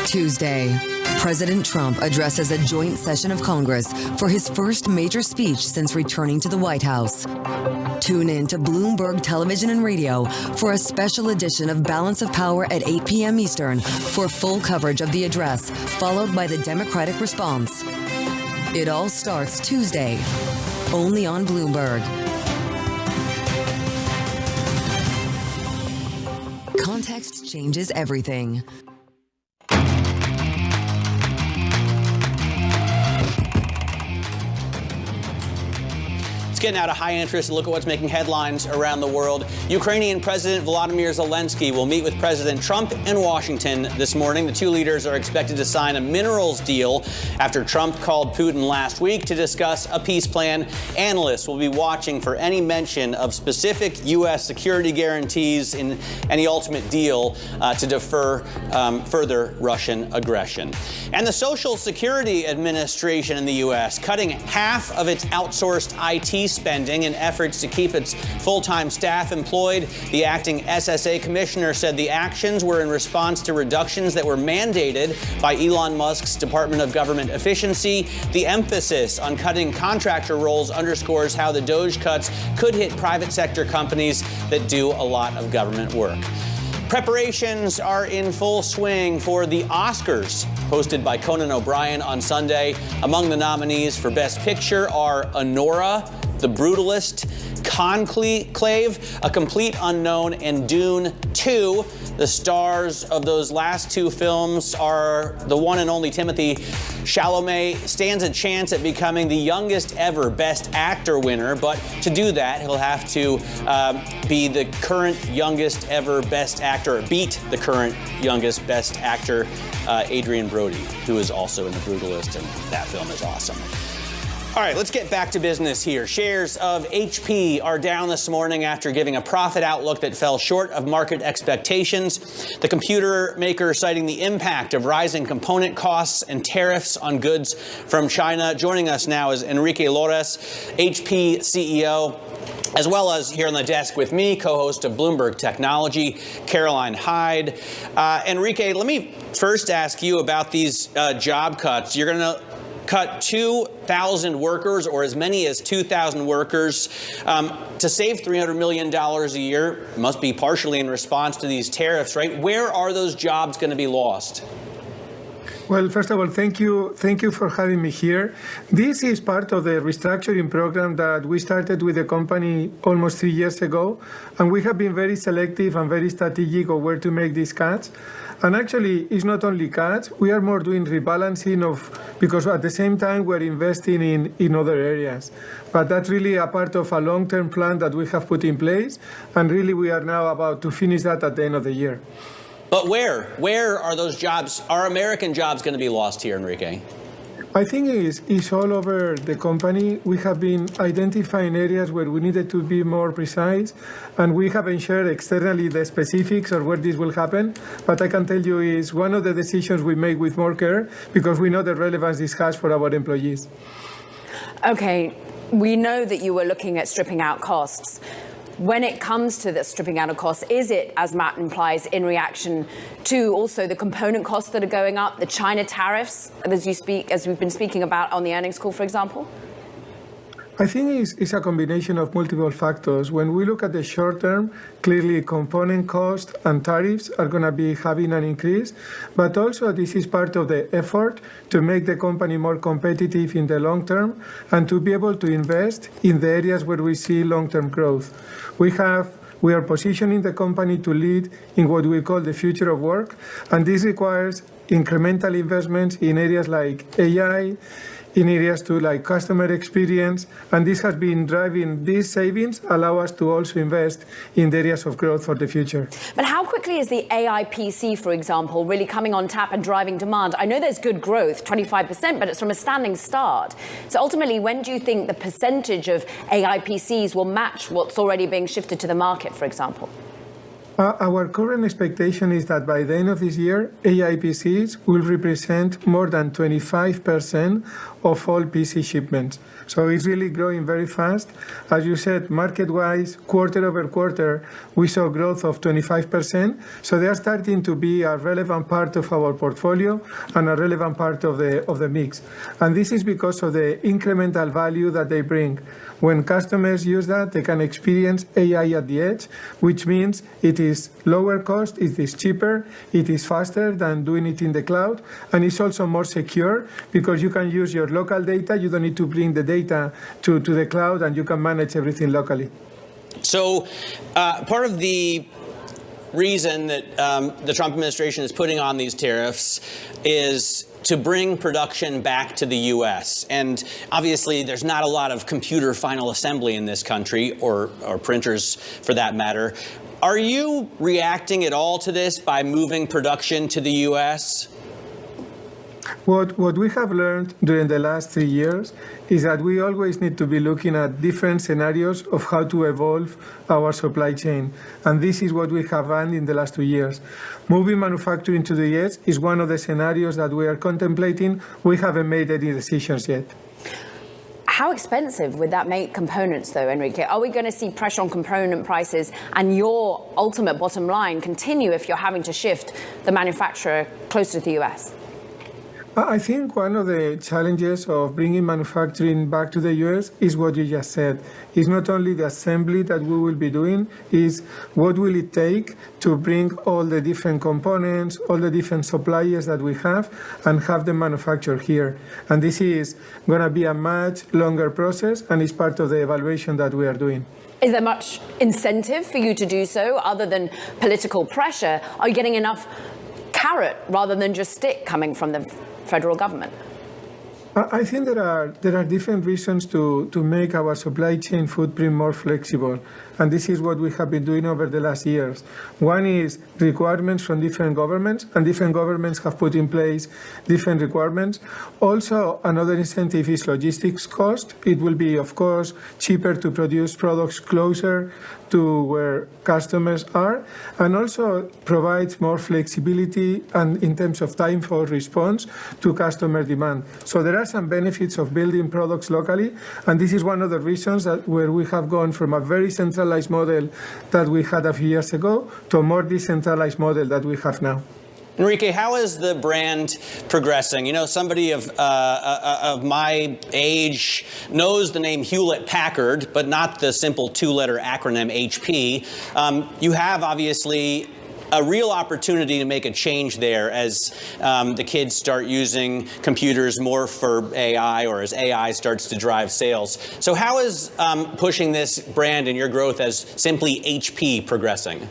Tuesday, President Trump addresses a joint session of Congress for his first major speech since returning to the White House. Tune in to Bloomberg Television and Radio for a special edition of Balance of Power at 8 p.m. Eastern for full coverage of the address, followed by the Democratic response. It all starts Tuesday, only on Bloomberg. Context changes everything. It's getting out of high interest. Look at what's making headlines around the world. Ukrainian President Volodymyr Zelensky will meet with President Trump in Washington this morning. The two leaders are expected to sign a minerals deal after Trump called Putin last week to discuss a peace plan. Analysts will be watching for any mention of specific U.S. security guarantees in any ultimate deal to defer further Russian aggression. And the Social Security Administration in the U.S. cutting half of its outsourced IT spending in efforts to keep its full-time staff employed. The acting SSA commissioner said the actions were in response to reductions that were mandated by Elon Musk's Department of Government Efficiency. The emphasis on cutting contractor roles underscores how the DOGE cuts could hit private sector companies that do a lot of government work. Preparations are in full swing for the Oscars, hosted by Conan O'Brien on Sunday. Among the nominees for Best Picture are Anora, The Brutalist, Conclave, A Complete Unknown, and Dune 2. The stars of those last two films are the one and only Timothée Chalamet. Stands a chance at becoming the youngest ever Best Actor winner, but to do that, he'll have to be the current youngest ever Best Actor, beat the current youngest Best Actor, Adrian Brody, who is also in The Brutalist, and that film is awesome. All right, let's get back to business here. Shares of HP are down this morning after giving a profit outlook that fell short of market expectations. The computer maker citing the impact of rising component costs and tariffs on goods from China. Joining us now is Enrique Lores, HP CEO, as well as here on the desk with me, co-host of Bloomberg Technology, Caroline Hyde. Enrique, let me first ask you about these job cuts. You're going to cut 2,000 workers, or as many as 2,000 workers, to save $300 million a year. It must be partially in response to these tariffs, right? Where are those jobs going to be lost? Well, first of all, thank you for having me here. This is part of the restructuring program that we started with the company almost 3 years ago, and we have been very selective and very strategic of where to make these cuts. And actually, it's not only cuts, we are more doing rebalancing because at the same time we're investing in other areas. But that's really a part of a long-term plan that we have put in place, and really we are now about to finish that at the end of the year. But where are those jobs, are American jobs going to be lost here, Enrique? I think it's all over the company. We have been identifying areas where we needed to be more precise, and we haven't shared externally the specifics of where this will happen. But I can tell you it's one of the decisions we make with more care because we know the relevance this has for our employees. Okay, we know that you were looking at stripping out costs. When it comes to the stripping out of costs, is it, as Matt implies, in reaction to also the component costs that are going up, the China tariffs, as we've been speaking about on the earnings call, for example? I think it's a combination of multiple factors. When we look at the short term, clearly component cost and tariffs are going to be having an increase, but also this is part of the effort to make the company more competitive in the long term and to be able to invest in the areas where we see long-term growth. We are positioning the company to lead in what we call the future of work, and this requires incremental investments in areas like AI, in areas to like customer experience, and this has been driving these savings, allow us to also invest in the areas of growth for the future. But how quickly is the AI PC, for example, really coming on tap and driving demand? I know there's good growth, 25%, but it's from a standing start. So ultimately, when do you think the percentage of AI PCs will match what's already being shifted to the market, for example? Our current expectation is that by the end of this year, AI PCs will represent more than 25% of all PC shipments. So it's really growing very fast. As you said, market-wise, quarter over quarter, we saw growth of 25%. So they are starting to be a relevant part of our portfolio and a relevant part of the mix. And this is because of the incremental value that they bring. When customers use that, they can experience AI at the edge, which means it is lower cost, it is cheaper, it is faster than doing it in the cloud, and it's also more secure because you can use your local data. You don't need to bring the data to the cloud, and you can manage everything locally. So part of the reason that the Trump administration is putting on these tariffs is to bring production back to the U.S. And obviously, there's not a lot of computer final assembly in this country, or printers for that matter. Are you reacting at all to this by moving production to the U.S.? What we have learned during the last 3 years is that we always need to be looking at different scenarios of how to evolve our supply chain. And this is what we have done in the last 2 years. Moving manufacturing to the US is one of the scenarios that we are contemplating. We haven't made any decisions yet. How expensive would that make components, though, Enrique? Are we going to see pressure on component prices and your ultimate bottom line continue if you're having to shift the manufacturer closer to the US? I think one of the challenges of bringing manufacturing back to the US is what you just said. It's not only the assembly that we will be doing, it's what will it take to bring all the different components, all the different suppliers that we have, and have them manufactured here. And this is going to be a much longer process, and it's part of the evaluation that we are doing. Is there much incentive for you to do so other than political pressure? Are you getting enough carrot rather than just stick coming from the federal government? I think there are different reasons to make our supply chain footprint more flexible, and this is what we have been doing over the last years. One is requirements from different governments, and different governments have put in place different requirements. Also, another incentive is logistics cost. It will be, of course, cheaper to produce products closer to where customers are, and also provides more flexibility and in terms of time for response to customer demand. So there are some benefits of building products locally, and this is one of the reasons that where we have gone from a very centralized model that we had a few years ago to a more decentralized model that we have now. Enrique, how is the brand progressing? You know, somebody of my age knows the name Hewlett-Packard, but not the simple two-letter acronym HP. You have, obviously, a real opportunity to make a change there as the kids start using computers more for AI, or as AI starts to drive sales. So how is pushing this brand and your growth as simply HP progressing?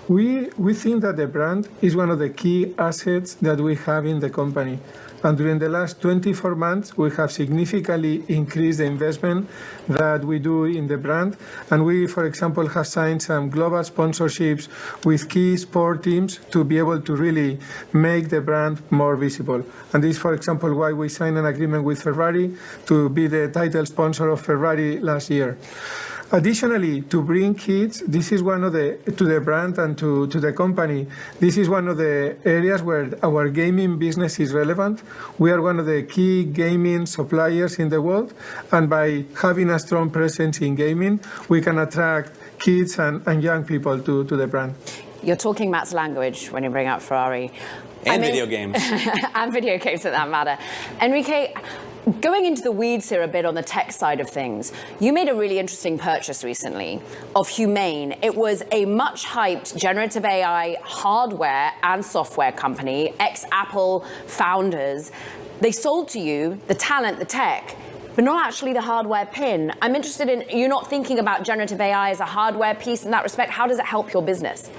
We think that the brand is one of the key assets that we have in the company. And during the last 24 months, we have significantly increased the investment that we do in the brand. And we, for example, have signed some global sponsorships with key sport teams to be able to really make the brand more visible. And this is, for example, why we signed an agreement with Ferrari to be the title sponsor of Ferrari last year. Additionally, to bring kids, this is one of to the brand and to the company, this is one of the areas where our gaming business is relevant. We are one of the key gaming suppliers in the world, and by having a strong presence in gaming, we can attract kids and young people to the brand. You're talking Matt's language when you bring up Ferrari. And video games. And video games, for that matter. Enrique, going into the weeds here a bit on the tech side of things, you made a really interesting purchase recently of Humane. It was a much hyped generative AI hardware and software company, ex-Apple founders. They sold to you the talent, the tech, but not actually the hardware pin. I'm interested in you not thinking about generative AI as a hardware piece in that respect. How does it help your business?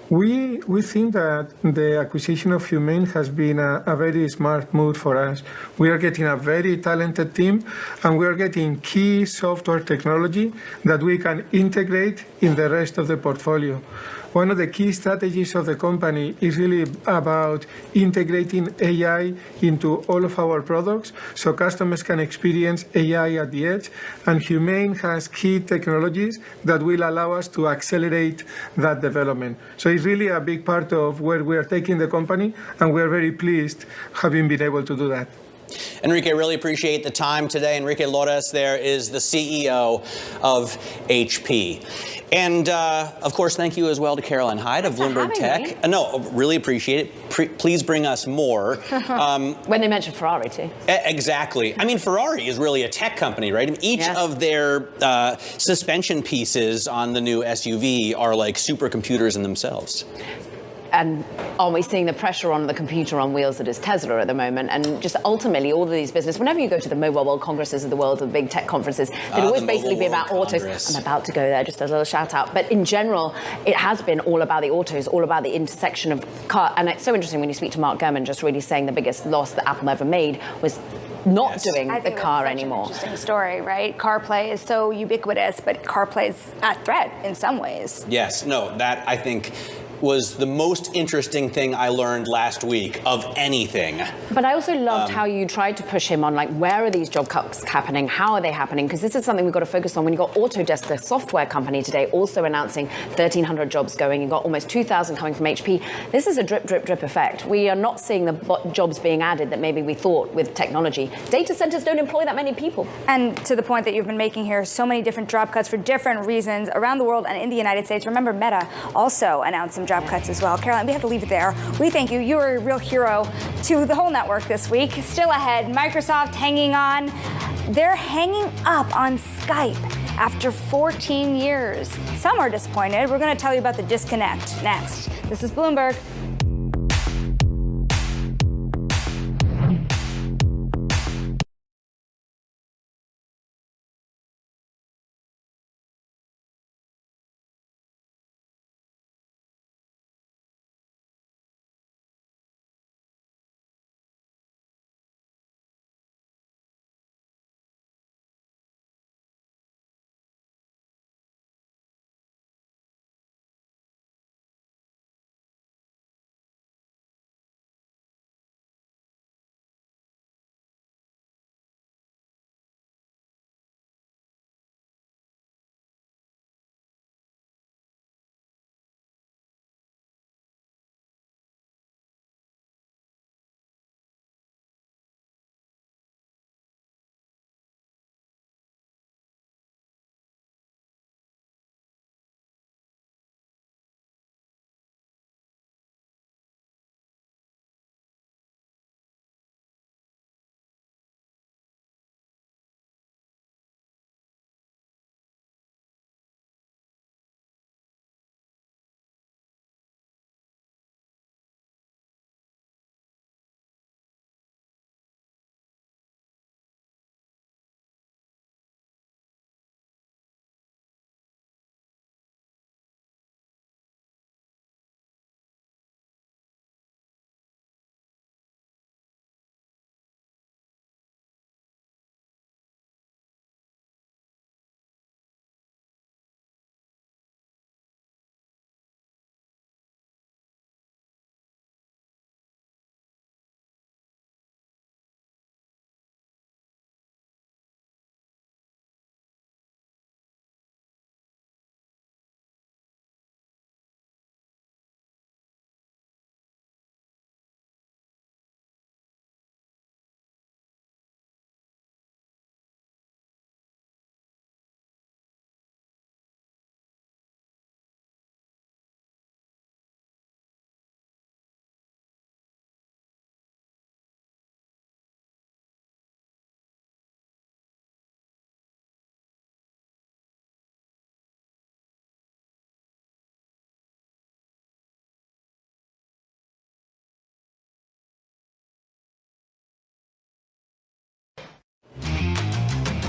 We think that the acquisition of Humane has been a very smart move for us. We are getting a very talented team, and we are getting key software technology that we can integrate in the rest of the portfolio. one of the key strategies of the company is really about integrating AI into all of our products so customers can experience AI at the edge. And Humane has key technologies that will allow us to accelerate that development. So it's really a big part of where we are taking the company, and we are very pleased having been able to do that. Enrique, really appreciate the time today. Enrique Lores there is the CEO of HP. And, of course, thank you as well to Caroline Hyde of Bloomberg Tech. No, really appreciate it. Please bring us more. When they mention Ferrari, too. Exactly. I mean, Ferrari is really a tech company, right? I mean, each of their suspension pieces on the new SUV are like supercomputers in themselves. And aren't we seeing the pressure on the computer on wheels that is Tesla at the moment? And just ultimately, all of these businesses, whenever you go to the Mobile World Congresses of the world, the big tech conferences, they'll always basically be about autos. I'm about to go there, just a little shout out. But in general, it has been all about the autos, all about the intersection of car. And it's so interesting when you speak to Mark Gurman, just really saying the biggest loss that Apple ever made was not doing the car anymore. Interesting story, right? CarPlay is so ubiquitous, but CarPlay is at threat in some ways. Yes, no, that I think was the most interesting thing I learned last week of anything. But I also loved how you tried to push him on, like, where are these job cuts happening? How are they happening? Because this is something we've got to focus on. When you got Autodesk, the software company, today also announcing 1,300 jobs going. You've got almost 2,000 coming from HP. This is a drip, drip, drip effect. We are not seeing the jobs being added that maybe we thought with technology. Data centers don't employ that many people. And to the point that you've been making here, so many different job cuts for different reasons around the world and in the United States. Remember, Meta also announced some job cuts as well. Caroline, we have to leave it there. We thank you. You are a real hero to the whole network this week. Still ahead, Microsoft hanging on. They're hanging up on Skype after 14 years. Some are disappointed. We're going to tell you about the disconnect next. This is Bloomberg.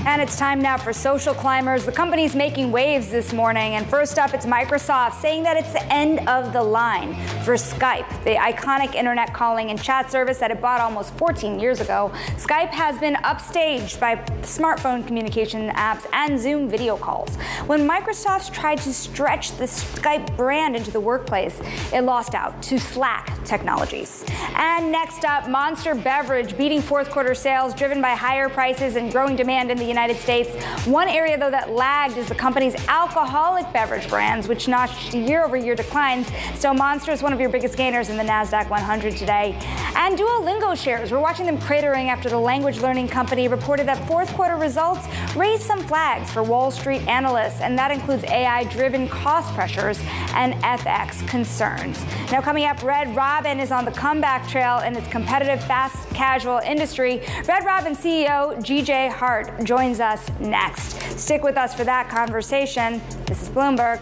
And it's time now for Social Climbers. The company's making waves this morning. And first up, it's Microsoft saying that it's the end of the line for Skype, the iconic internet calling and chat service that it bought almost 14 years ago. Skype has been upstaged by smartphone communication apps and Zoom video calls. When Microsoft tried to stretch the Skype brand into the workplace, it lost out to Slack Technologies. And next up, Monster Beverage beating fourth quarter sales driven by higher prices and growing demand in the United States. One area, though, that lagged is the company's alcoholic beverage brands, which notched year-over-year declines. So Monster is one of your biggest gainers in the NASDAQ 100 today. And Duolingo shares, we're watching them cratering after the language learning company reported that fourth quarter results raised some flags for Wall Street analysts, and that includes AI-driven cost pressures and FX concerns. Now coming up, Red Robin is on the comeback trail in its competitive fast casual industry. Red Robin CEO GJ Hart joins us next. Stick with us for that conversation. This is Bloomberg.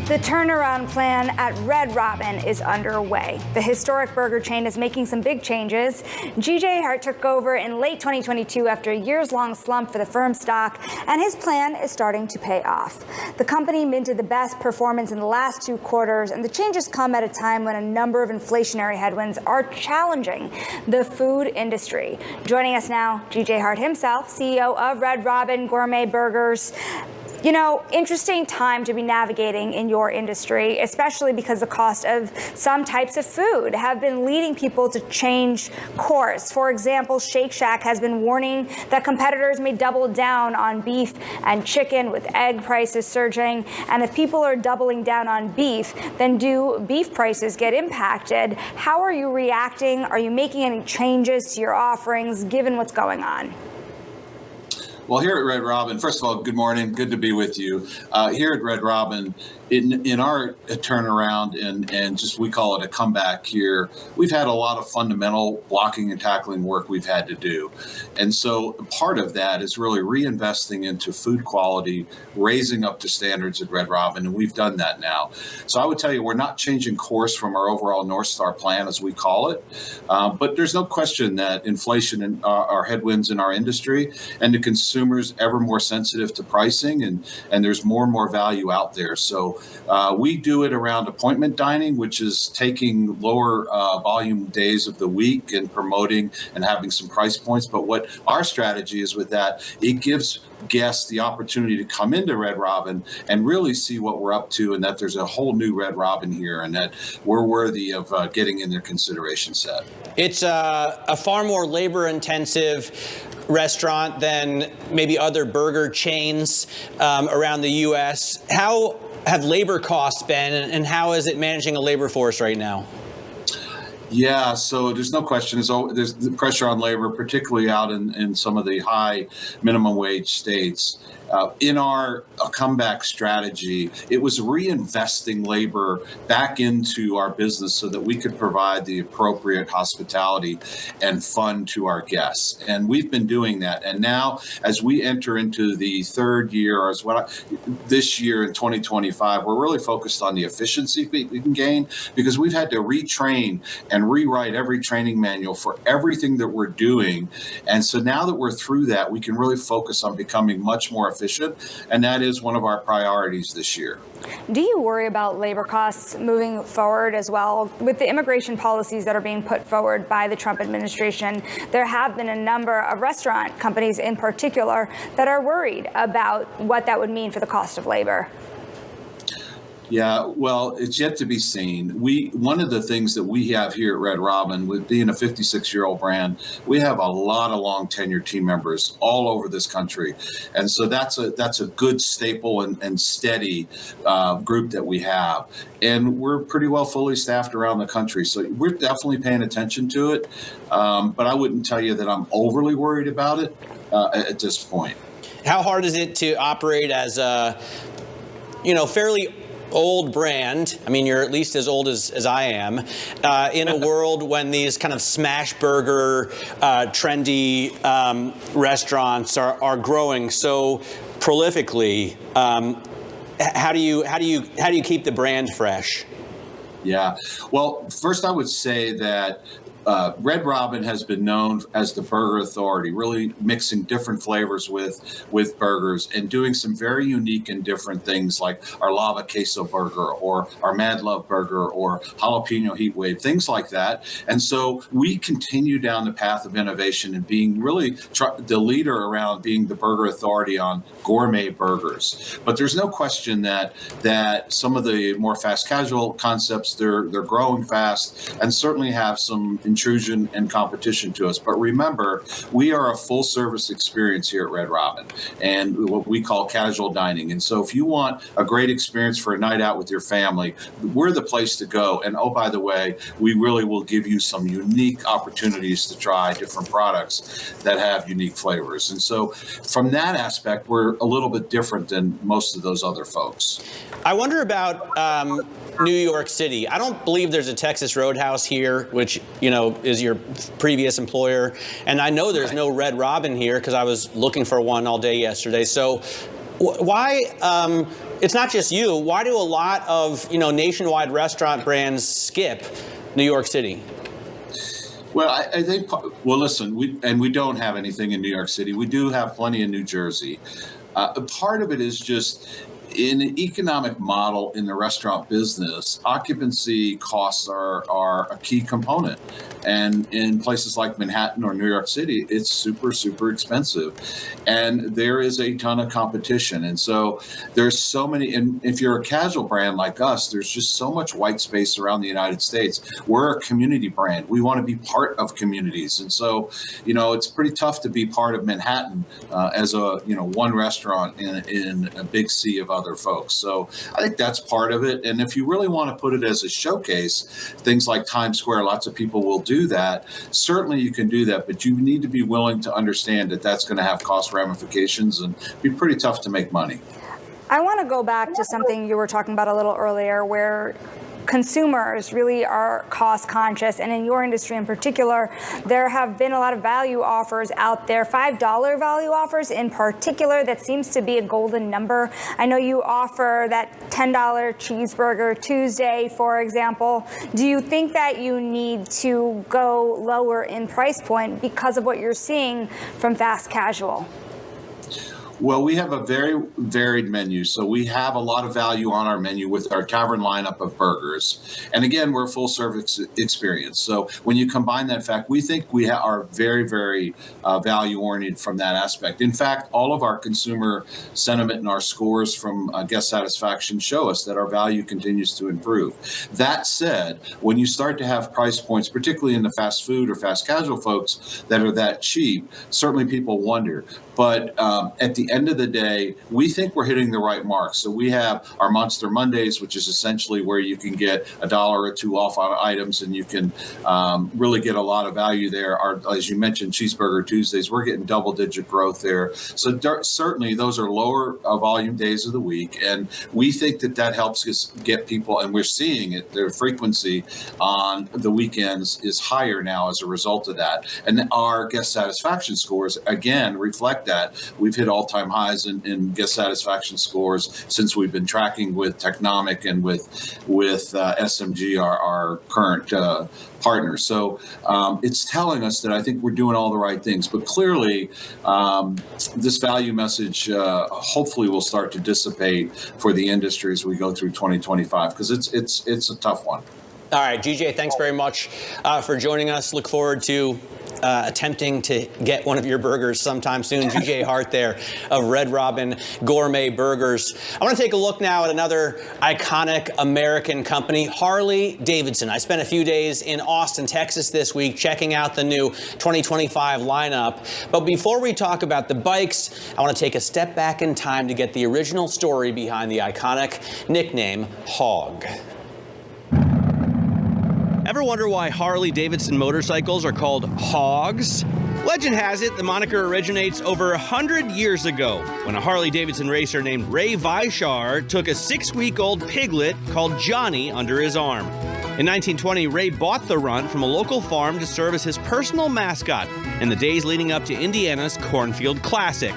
The turnaround plan at Red Robin is underway. The historic burger chain is making some big changes. GJ Hart took over in late 2022 after a years-long slump for the firm stock, and his plan is starting to pay off. The company minted the best performance in the last 2 quarters, and the changes come at a time when a number of inflationary headwinds are challenging the food industry. Joining us now, GJ Hart himself, CEO of Red Robin Gourmet Burgers. You know, interesting time to be navigating in your industry, especially because the cost of some types of food have been leading people to change course. For example, Shake Shack has been warning that competitors may double down on beef and chicken with egg prices surging. And if people are doubling down on beef, then do beef prices get impacted? How are you reacting? Are you making any changes to your offerings given what's going on? Well, here at Red Robin, first of all, good morning. Good to be with you. Here at Red Robin, in our turnaround and just we call it a comeback here, we've had a lot of fundamental blocking and tackling work we've had to do. And so part of that is really reinvesting into food quality, raising up to standards at Red Robin, and we've done that now. So I would tell you, we're not changing course from our overall North Star plan, as we call it. But there's no question that inflation are headwinds in our industry, and the consumers ever more sensitive to pricing, and there's more and more value out there. So we do it around appointment dining, which is taking lower volume days of the week and promoting and having some price points. But what our strategy is with that, it gives guests the opportunity to come into Red Robin and really see what we're up to, and that there's a whole new Red Robin here, and that we're worthy of getting in their consideration set. It's a far more labor-intensive restaurant than maybe other burger chains around the U.S. How have labor costs been, and how is it managing a labor force right now? Yeah, so there's no question. There's the pressure on labor, particularly out in some of the high minimum wage states. In our comeback strategy, it was reinvesting labor back into our business so that we could provide the appropriate hospitality and fun to our guests. And we've been doing that. And now, as we enter into the third year, or this year in 2025, we're really focused on the efficiency we can gain, because we've had to retrain and rewrite every training manual for everything that we're doing. And so now that we're through that, we can really focus on becoming much more efficient, and that is one of our priorities this year. Do you worry about labor costs moving forward as well? With the immigration policies that are being put forward by the Trump administration, there have been a number of restaurant companies in particular that are worried about what that would mean for the cost of labor. Yeah, well, it's yet to be seen. One of the things that we have here at Red Robin, with being a 56-year-old brand, we have a lot of long tenured team members all over this country, and so that's a good staple and steady group that we have, and we're pretty well fully staffed around the country. So we're definitely paying attention to it, but I wouldn't tell you that I'm overly worried about it at this point. How hard is it to operate as a, fairly old brand? I mean, you're at least as old as I am, in a world when these kind of smash burger, trendy restaurants are growing so prolifically. How do you keep the brand fresh? Yeah, well, first I would say that Red Robin has been known as the burger authority, really mixing different flavors with burgers and doing some very unique and different things like our lava queso burger or our Mad Love burger or jalapeno heat wave, things like that. And so we continue down the path of innovation and being really the leader around being the burger authority on gourmet burgers. But there's no question that some of the more fast casual concepts, they're growing fast and certainly have some intrusion and competition to us. But remember, we are a full service experience here at Red Robin and what we call casual dining. And so if you want a great experience for a night out with your family, we're the place to go. And oh, by the way, we really will give you some unique opportunities to try different products that have unique flavors. And so from that aspect, we're a little bit different than most of those other folks. I wonder about New York City. I don't believe there's a Texas Roadhouse here, which, is your previous employer. And I know there's no Red Robin here because I was looking for one all day yesterday. So why, it's not just you, why do a lot of, nationwide restaurant brands skip New York City? Well, I think, listen, we don't have anything in New York City. We do have plenty in New Jersey. Part of it is just, in an economic model in the restaurant business, occupancy costs are a key component. And in places like Manhattan or New York City, it's super, super expensive. And there is a ton of competition. And so there's so many, and if you're a casual brand like us, there's just so much white space around the United States. We're a community brand. We want to be part of communities. And so, it's pretty tough to be part of Manhattan as a, one restaurant in a big sea of other folks. So I think that's part of it. And if you really want to put it as a showcase, things like Times Square, lots of people will do that. Certainly you can do that, but you need to be willing to understand that that's going to have cost ramifications and be pretty tough to make money. I want to go back to something you were talking about a little earlier, where consumers really are cost conscious, and in your industry in particular, there have been a lot of value offers out there, $5 value offers in particular. That seems to be a golden number. I know you offer that $10 cheeseburger Tuesday, for example. Do you think that you need to go lower in price point because of what you're seeing from fast casual? Well, we have a very varied menu. So we have a lot of value on our menu with our tavern lineup of burgers. And again, we're a full service experience. So when you combine that fact, we think we are very, very value oriented from that aspect. In fact, all of our consumer sentiment and our scores from guest satisfaction show us that our value continues to improve. That said, when you start to have price points, particularly in the fast food or fast casual folks that are that cheap, certainly people wonder. But at the end of the day, we think we're hitting the right mark. So we have our Monster Mondays, which is essentially where you can get $1 or $2 off on items, and you can really get a lot of value there. As you mentioned, Cheeseburger Tuesdays, we're getting double-digit growth there. So certainly those are lower volume days of the week, and we think that helps us get people, and we're seeing it, their frequency on the weekends is higher now as a result of that. And our guest satisfaction scores, again, reflect that. We've hit all-time highs in guest satisfaction scores since we've been tracking with Technomic and with SMG, our current partner. So it's telling us that I think we're doing all the right things. But clearly, this value message hopefully will start to dissipate for the industry as we go through 2025, because it's a tough one. All right, GJ, thanks very much for joining us. Look forward to attempting to get one of your burgers sometime soon. GJ Hart there of Red Robin Gourmet Burgers. I want to take a look now at another iconic American company, Harley-Davidson. I spent a few days in Austin, Texas this week checking out the new 2025 lineup. But before we talk about the bikes, I want to take a step back in time to get the original story behind the iconic nickname Hog. Ever wonder why Harley-Davidson motorcycles are called hogs? Legend has it the moniker originates over 100 years ago when a Harley-Davidson racer named Ray Vishar took a 6-week-old piglet called Johnny under his arm. In 1920, Ray bought the runt from a local farm to serve as his personal mascot in the days leading up to Indiana's Cornfield Classic.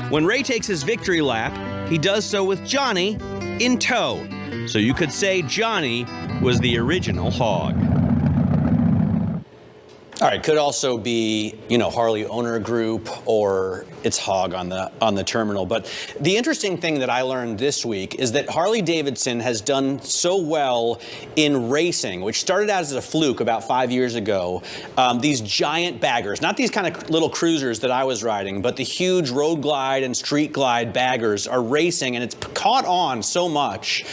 When Ray takes his victory lap, he does so with Johnny in tow. So you could say Johnny was the original hog. All right, could also be, Harley Owner Group, or it's Hog on the terminal. But the interesting thing that I learned this week is that Harley-Davidson has done so well in racing, which started out as a fluke about 5 years ago. These giant baggers, not these kind of little cruisers that I was riding, but the huge Road Glide and Street Glide baggers are racing, and it's caught on so much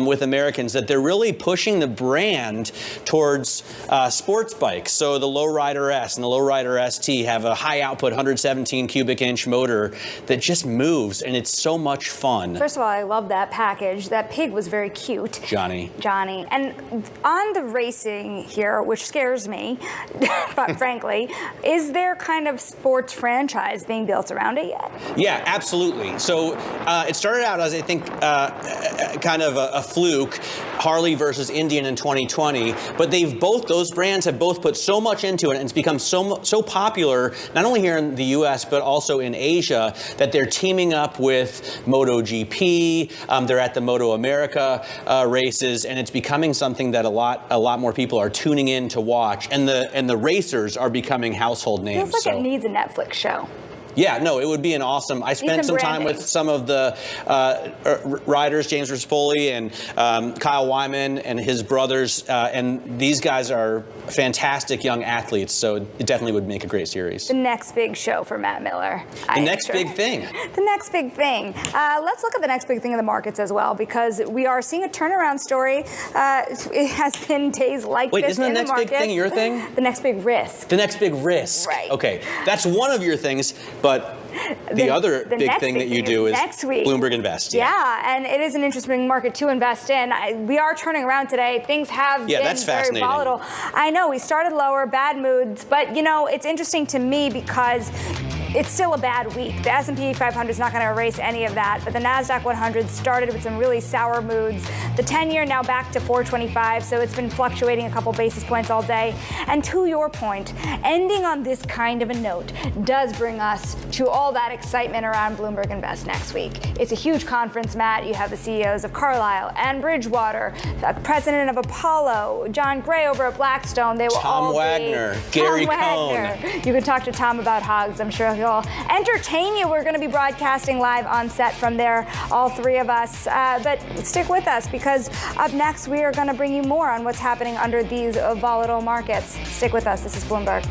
with Americans that they're really pushing the brand towards sports bikes. So the Lowrider S and the Lowrider ST have a high output 117 cubic inch motor that just moves, and it's so much fun. First of all, I love that package. That pig was very cute. Johnny. And on the racing here, which scares me, but frankly, is there kind of sports franchise being built around it yet? Yeah, absolutely. So it started out as, I think, kind of a fluke, Harley versus Indian in 2020, but those brands have both put so much into it, and it's become so popular, not only here in the US, but also in Asia, that they're teaming up with MotoGP. They're at the Moto America races, and it's becoming something that a lot more people are tuning in to watch, and the racers are becoming household names. Feels like it needs a Netflix show. Yeah, no, it would be an awesome. I spent Even some time branding. with some of the riders, James Rispoli and Kyle Wyman and his brothers, and these guys are fantastic young athletes, so it definitely would make a great series. The next big show for Matt Miller. The next big thing. The next big thing. Let's look at the next big thing in the markets as well, because we are seeing a turnaround story. It has been days like Wait, this isn't the in next the big markets. thing your thing? The next big risk. The next big risk. Right. Okay, that's one of your things, but the other big next thing that you thing do is next week. Bloomberg Invest. Yeah, and it is an interesting market to invest in. We are turning around today. Things have been that's very fascinating. volatile. I know we started lower, bad moods, but you know it's interesting to me because it's still a bad week. The S&P 500 is not going to erase any of that, but the NASDAQ 100 started with some really sour moods. The 10-year now back to 425, so it's been fluctuating a couple basis points all day. And to your point, ending on this kind of a note does bring us to all that excitement around Bloomberg Invest next week. It's a huge conference, Matt. You have the CEOs of Carlyle and Bridgewater, the president of Apollo, John Gray over at Blackstone. They will Tom all Wagner, be Gary Tom Wagner. Cohn. You can talk to Tom about hogs. I'm sure he'll entertain you. We're going to be broadcasting live on set from there, all three of us. But stick with us because up next we are going to bring you more on what's happening under these volatile markets. Stick with us. This is Bloomberg.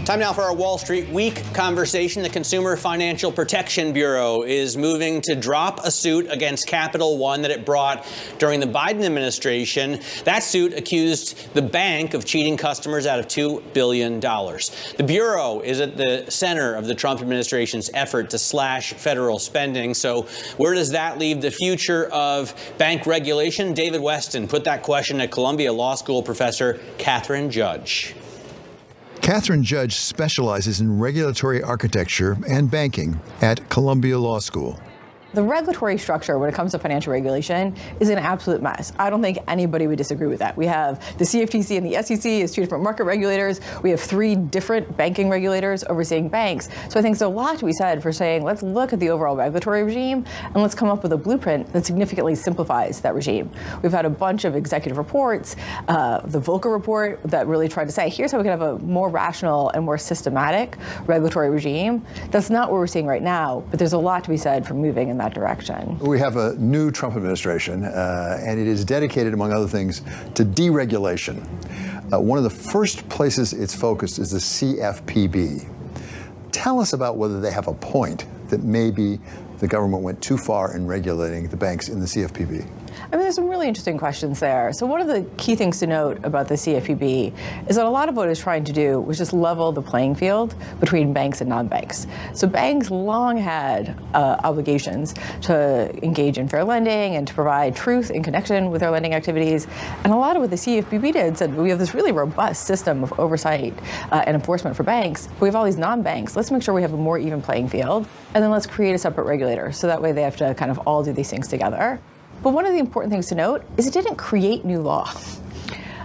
Time now for our Wall Street Week conversation. The Consumer Financial Protection Bureau is moving to drop a suit against Capital One that it brought during the Biden administration. That suit accused the bank of cheating customers out of $2 billion. The Bureau is at the center of the Trump administration's effort to slash federal spending. So where does that leave the future of bank regulation? David Westin put that question to Columbia Law School professor Catherine Judge. Catherine Judge specializes in regulatory architecture and banking at Columbia Law School. The regulatory structure when it comes to financial regulation is an absolute mess. I don't think anybody would disagree with that. We have the CFTC and the SEC as two different market regulators. We have three different banking regulators overseeing banks. So I think there's a lot to be said for saying, let's look at the overall regulatory regime and let's come up with a blueprint that significantly simplifies that regime. We've had a bunch of executive reports, the Volcker report that really tried to say, here's how we can have a more rational and more systematic regulatory regime. That's not what we're seeing right now, but there's a lot to be said for moving in that direction. We have a new Trump administration, and it is dedicated, among other things, to deregulation. One of the first places it's focused is the CFPB. Tell us about whether they have a point that maybe the government went too far in regulating the banks in the CFPB. I mean, there's some really interesting questions there. So one of the key things to note about the CFPB is that a lot of what it's trying to do was just level the playing field between banks and non-banks. So banks long had obligations to engage in fair lending and to provide truth in connection with their lending activities. And a lot of what the CFPB did said, we have this really robust system of oversight and enforcement for banks. But we have all these non-banks. Let's make sure we have a more even playing field. And then let's create a separate regulator. So that way they have to kind of all do these things together. But one of the important things to note is it didn't create new law.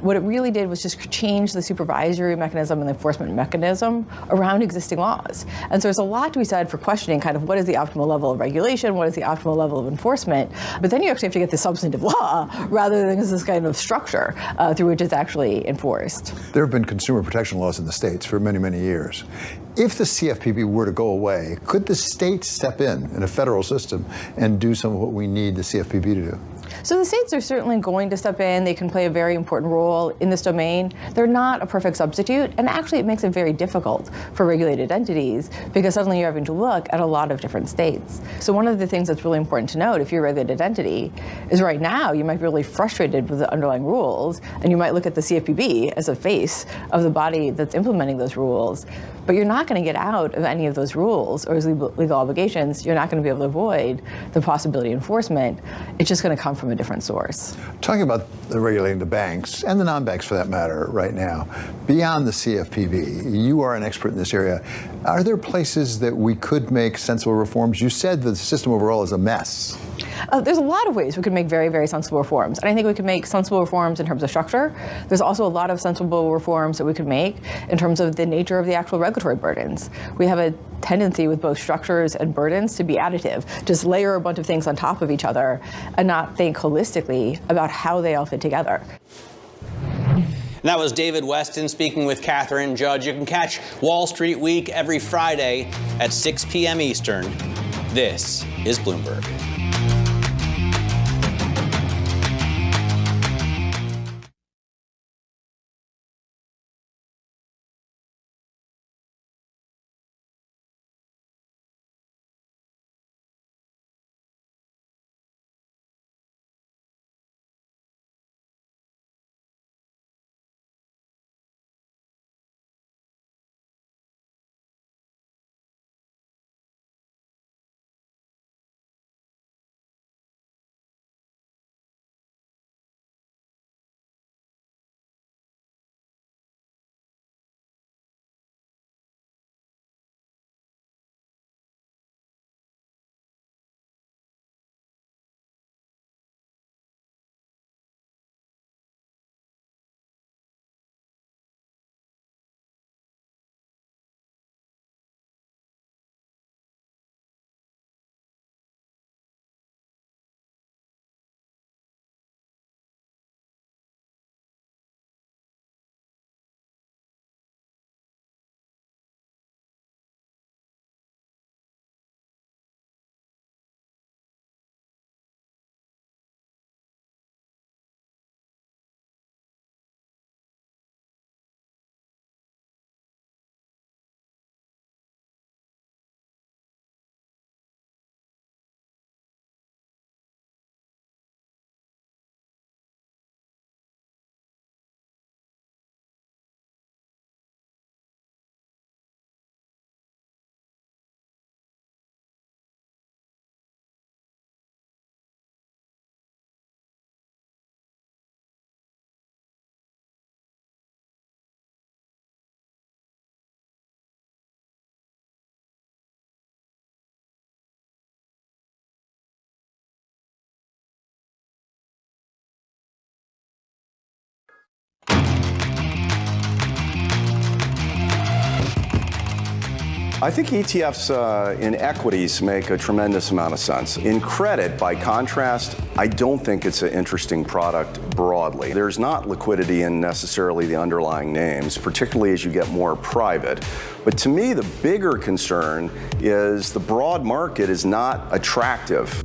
What it really did was just change the supervisory mechanism and the enforcement mechanism around existing laws. And so there's a lot to be said for questioning kind of what is the optimal level of regulation, what is the optimal level of enforcement, but then you actually have to get the substantive law rather than this kind of structure through which it's actually enforced. There have been consumer protection laws in the states for many, many years. If the CFPB were to go away, could the states step in a federal system and do some of what we need the CFPB to do? So the states are certainly going to step in. They can play a very important role in this domain. They're not a perfect substitute, and actually it makes it very difficult for regulated entities because suddenly you're having to look at a lot of different states. So one of the things that's really important to note if you're a regulated entity is right now you might be really frustrated with the underlying rules, and you might look at the CFPB as a face of the body that's implementing those rules, but you're not going to get out of any of those rules or legal obligations. You're not going to be able to avoid the possibility of enforcement. It's just going to come from a different source. Talking about the regulating the banks, and the non-banks for that matter right now, beyond the CFPB, you are an expert in this area. Are there places that we could make sensible reforms? You said the system overall is a mess. There's a lot of ways we could make very, very sensible reforms. And I think we could make sensible reforms in terms of structure. There's also a lot of sensible reforms that we could make in terms of the nature of the actual regulatory burdens. We have a tendency with both structures and burdens to be additive, just layer a bunch of things on top of each other and not think holistically about how they all fit together. And that was David Westin speaking with Catherine Judge. You can catch Wall Street Week every Friday at 6 p.m. Eastern. This is Bloomberg. I think ETFs in equities make a tremendous amount of sense. In credit, by contrast, I don't think it's an interesting product broadly. There's not liquidity in necessarily the underlying names, particularly as you get more private. But to me, the bigger concern is the broad market is not attractive.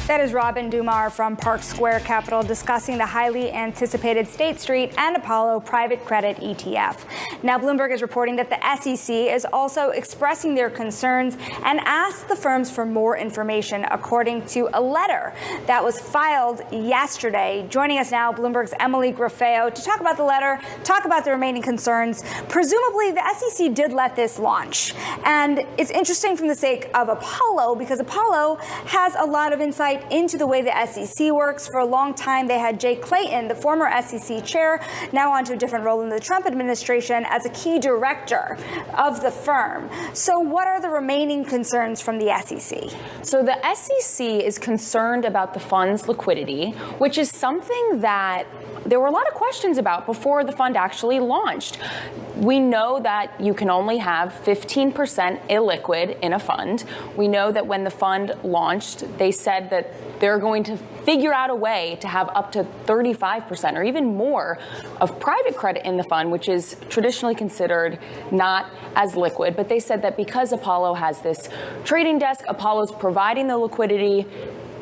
That is Robin Dumar from Park Square Capital discussing the highly anticipated State Street and Apollo private credit ETF. Now, Bloomberg is reporting that the SEC is also expressing their concerns and asked the firms for more information, according to a letter that was filed yesterday. Joining us now, Bloomberg's Emily Grafeo to talk about the letter, talk about the remaining concerns. Presumably, the SEC did let this launch. And it's interesting from the sake of Apollo, because Apollo has a lot of insight into the way the SEC works. For a long time, they had Jay Clayton, the former SEC chair, now onto a different role in the Trump administration as a key director of the firm. So what are the remaining concerns from the SEC? So the SEC is concerned about the fund's liquidity, which is something that there were a lot of questions about before the fund actually launched. We know that you can only have 15% illiquid in a fund. We know that when the fund launched, they said that they're going to figure out a way to have up to 35% or even more of private credit in the fund, which is traditionally considered not as liquid. But they said that because Apollo has this trading desk, Apollo's providing the liquidity,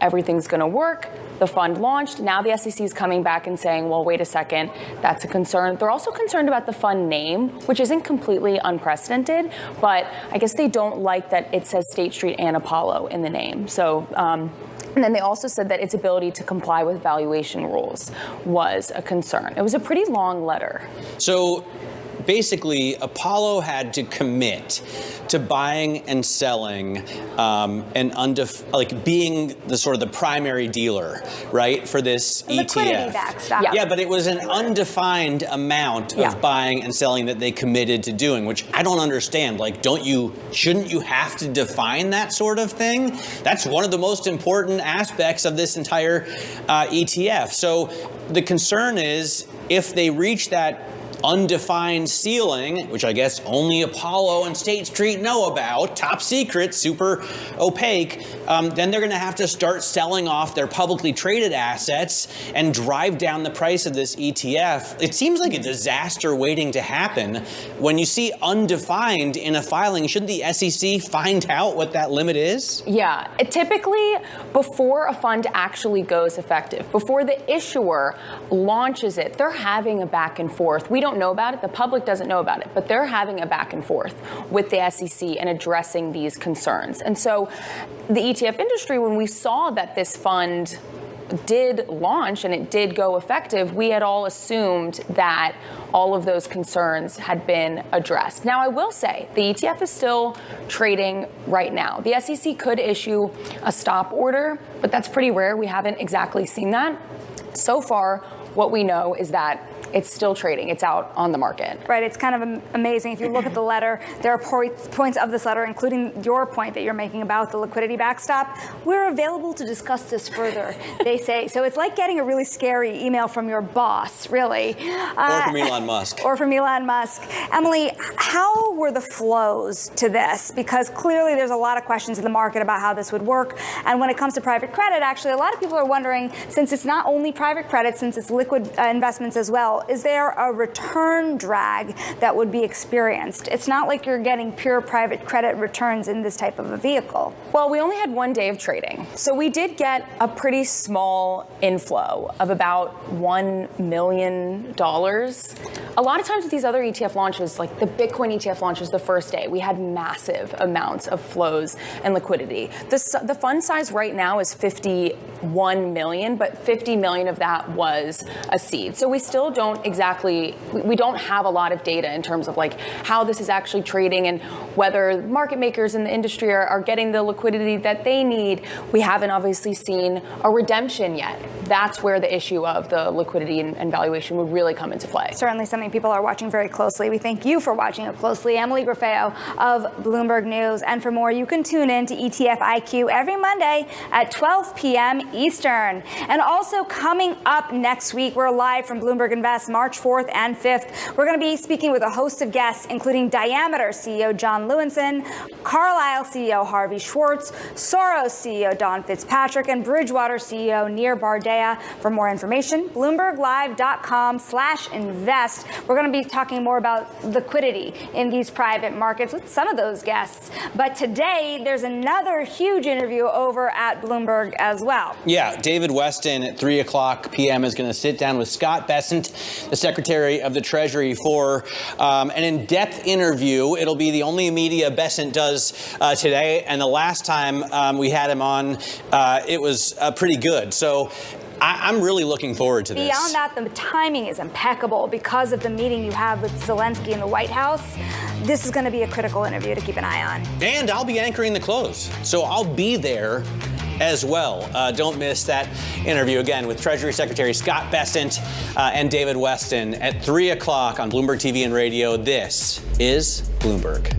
everything's going to work. The fund launched. Now the SEC is coming back and saying, well, wait a second, that's a concern. They're also concerned about the fund name, which isn't completely unprecedented, but I guess they don't like that it says State Street and Apollo in the name. So, and then they also said that its ability to comply with valuation rules was a concern. It was a pretty long letter. So basically, Apollo had to commit to buying and selling being the sort of the primary dealer, right, for this ETF. Liquidity backstop. Yeah, but it was an undefined amount of buying and selling that they committed to doing, which I don't understand. Like, shouldn't you have to define that sort of thing? That's one of the most important aspects of this entire ETF. So the concern is if they reach that undefined ceiling, which I guess only Apollo and State Street know about, top secret, super opaque, then they're going to have to start selling off their publicly traded assets and drive down the price of this ETF. It seems like a disaster waiting to happen. When you see undefined in a filing, shouldn't the SEC find out what that limit is? Yeah, typically before a fund actually goes effective, before the issuer launches it, they're having a back and forth. We don't know about it. The public doesn't know about it, but they're having a back and forth with the SEC and addressing these concerns. And so the ETF industry, when we saw that this fund did launch and it did go effective, we had all assumed that all of those concerns had been addressed. Now, I will say the ETF is still trading right now. The SEC could issue a stop order, but that's pretty rare. We haven't exactly seen that. So far, what we know is that it's still trading. It's out on the market. Right. It's kind of amazing. If you look at the letter, there are points of this letter, including your point that you're making about the liquidity backstop. We're available to discuss this further, they say. So it's like getting a really scary email from your boss, really. Or from Elon Musk. Or from Elon Musk. Emily, how were the flows to this? Because clearly there's a lot of questions in the market about how this would work. And when it comes to private credit, actually, a lot of people are wondering, since it's not only private credit, since it's liquid investments as well, is there a return drag that would be experienced? It's not like you're getting pure private credit returns in this type of a vehicle. Well, we only had one day of trading. So we did get a pretty small inflow of about $1 million. A lot of times with these other ETF launches, like the Bitcoin ETF launches the first day, we had massive amounts of flows and liquidity. The fund size right now is 51 million, but 50 million of that was a seed. So we still don't we don't have a lot of data in terms of like how this is actually trading and whether market makers in the industry are getting the liquidity that they need. We haven't obviously seen a redemption yet. That's where the issue of the liquidity and valuation would really come into play. Certainly something people are watching very closely. We thank you for watching it closely. Emily Grafeo of Bloomberg News. And for more, you can tune in to ETF IQ every Monday at 12 p.m. Eastern. And also coming up next week, Week. We're live from Bloomberg Invest, March 4th and 5th. We're going to be speaking with a host of guests, including Diameter CEO John Lewinson, Carlyle CEO Harvey Schwartz, Soros CEO Don Fitzpatrick, and Bridgewater CEO Nir Bardea. For more information, BloombergLive.com/invest. We're going to be talking more about liquidity in these private markets with some of those guests. But today, there's another huge interview over at Bloomberg as well. Yeah, David Westin at 3 o'clock p.m. is going to sit down with Scott Bessent, the Secretary of the Treasury, for an in-depth interview. It'll be the only media Bessent does today, and the last time we had him on, it was pretty good. So I'm really looking forward to this. Beyond that, the timing is impeccable because of the meeting you have with Zelensky in the White House. This is going to be a critical interview to keep an eye on. And I'll be anchoring the close, so I'll be there as well. Don't miss that interview again with Treasury Secretary Scott Bessent and David Westin at 3 o'clock on Bloomberg TV and radio. This is Bloomberg.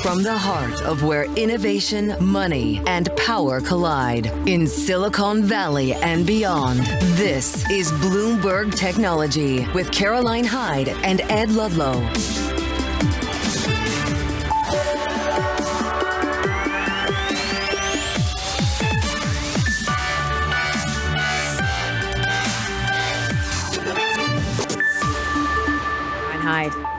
From the heart of where innovation, money, and power collide in Silicon Valley and beyond, this is Bloomberg Technology with Caroline Hyde and Ed Ludlow. Hyde.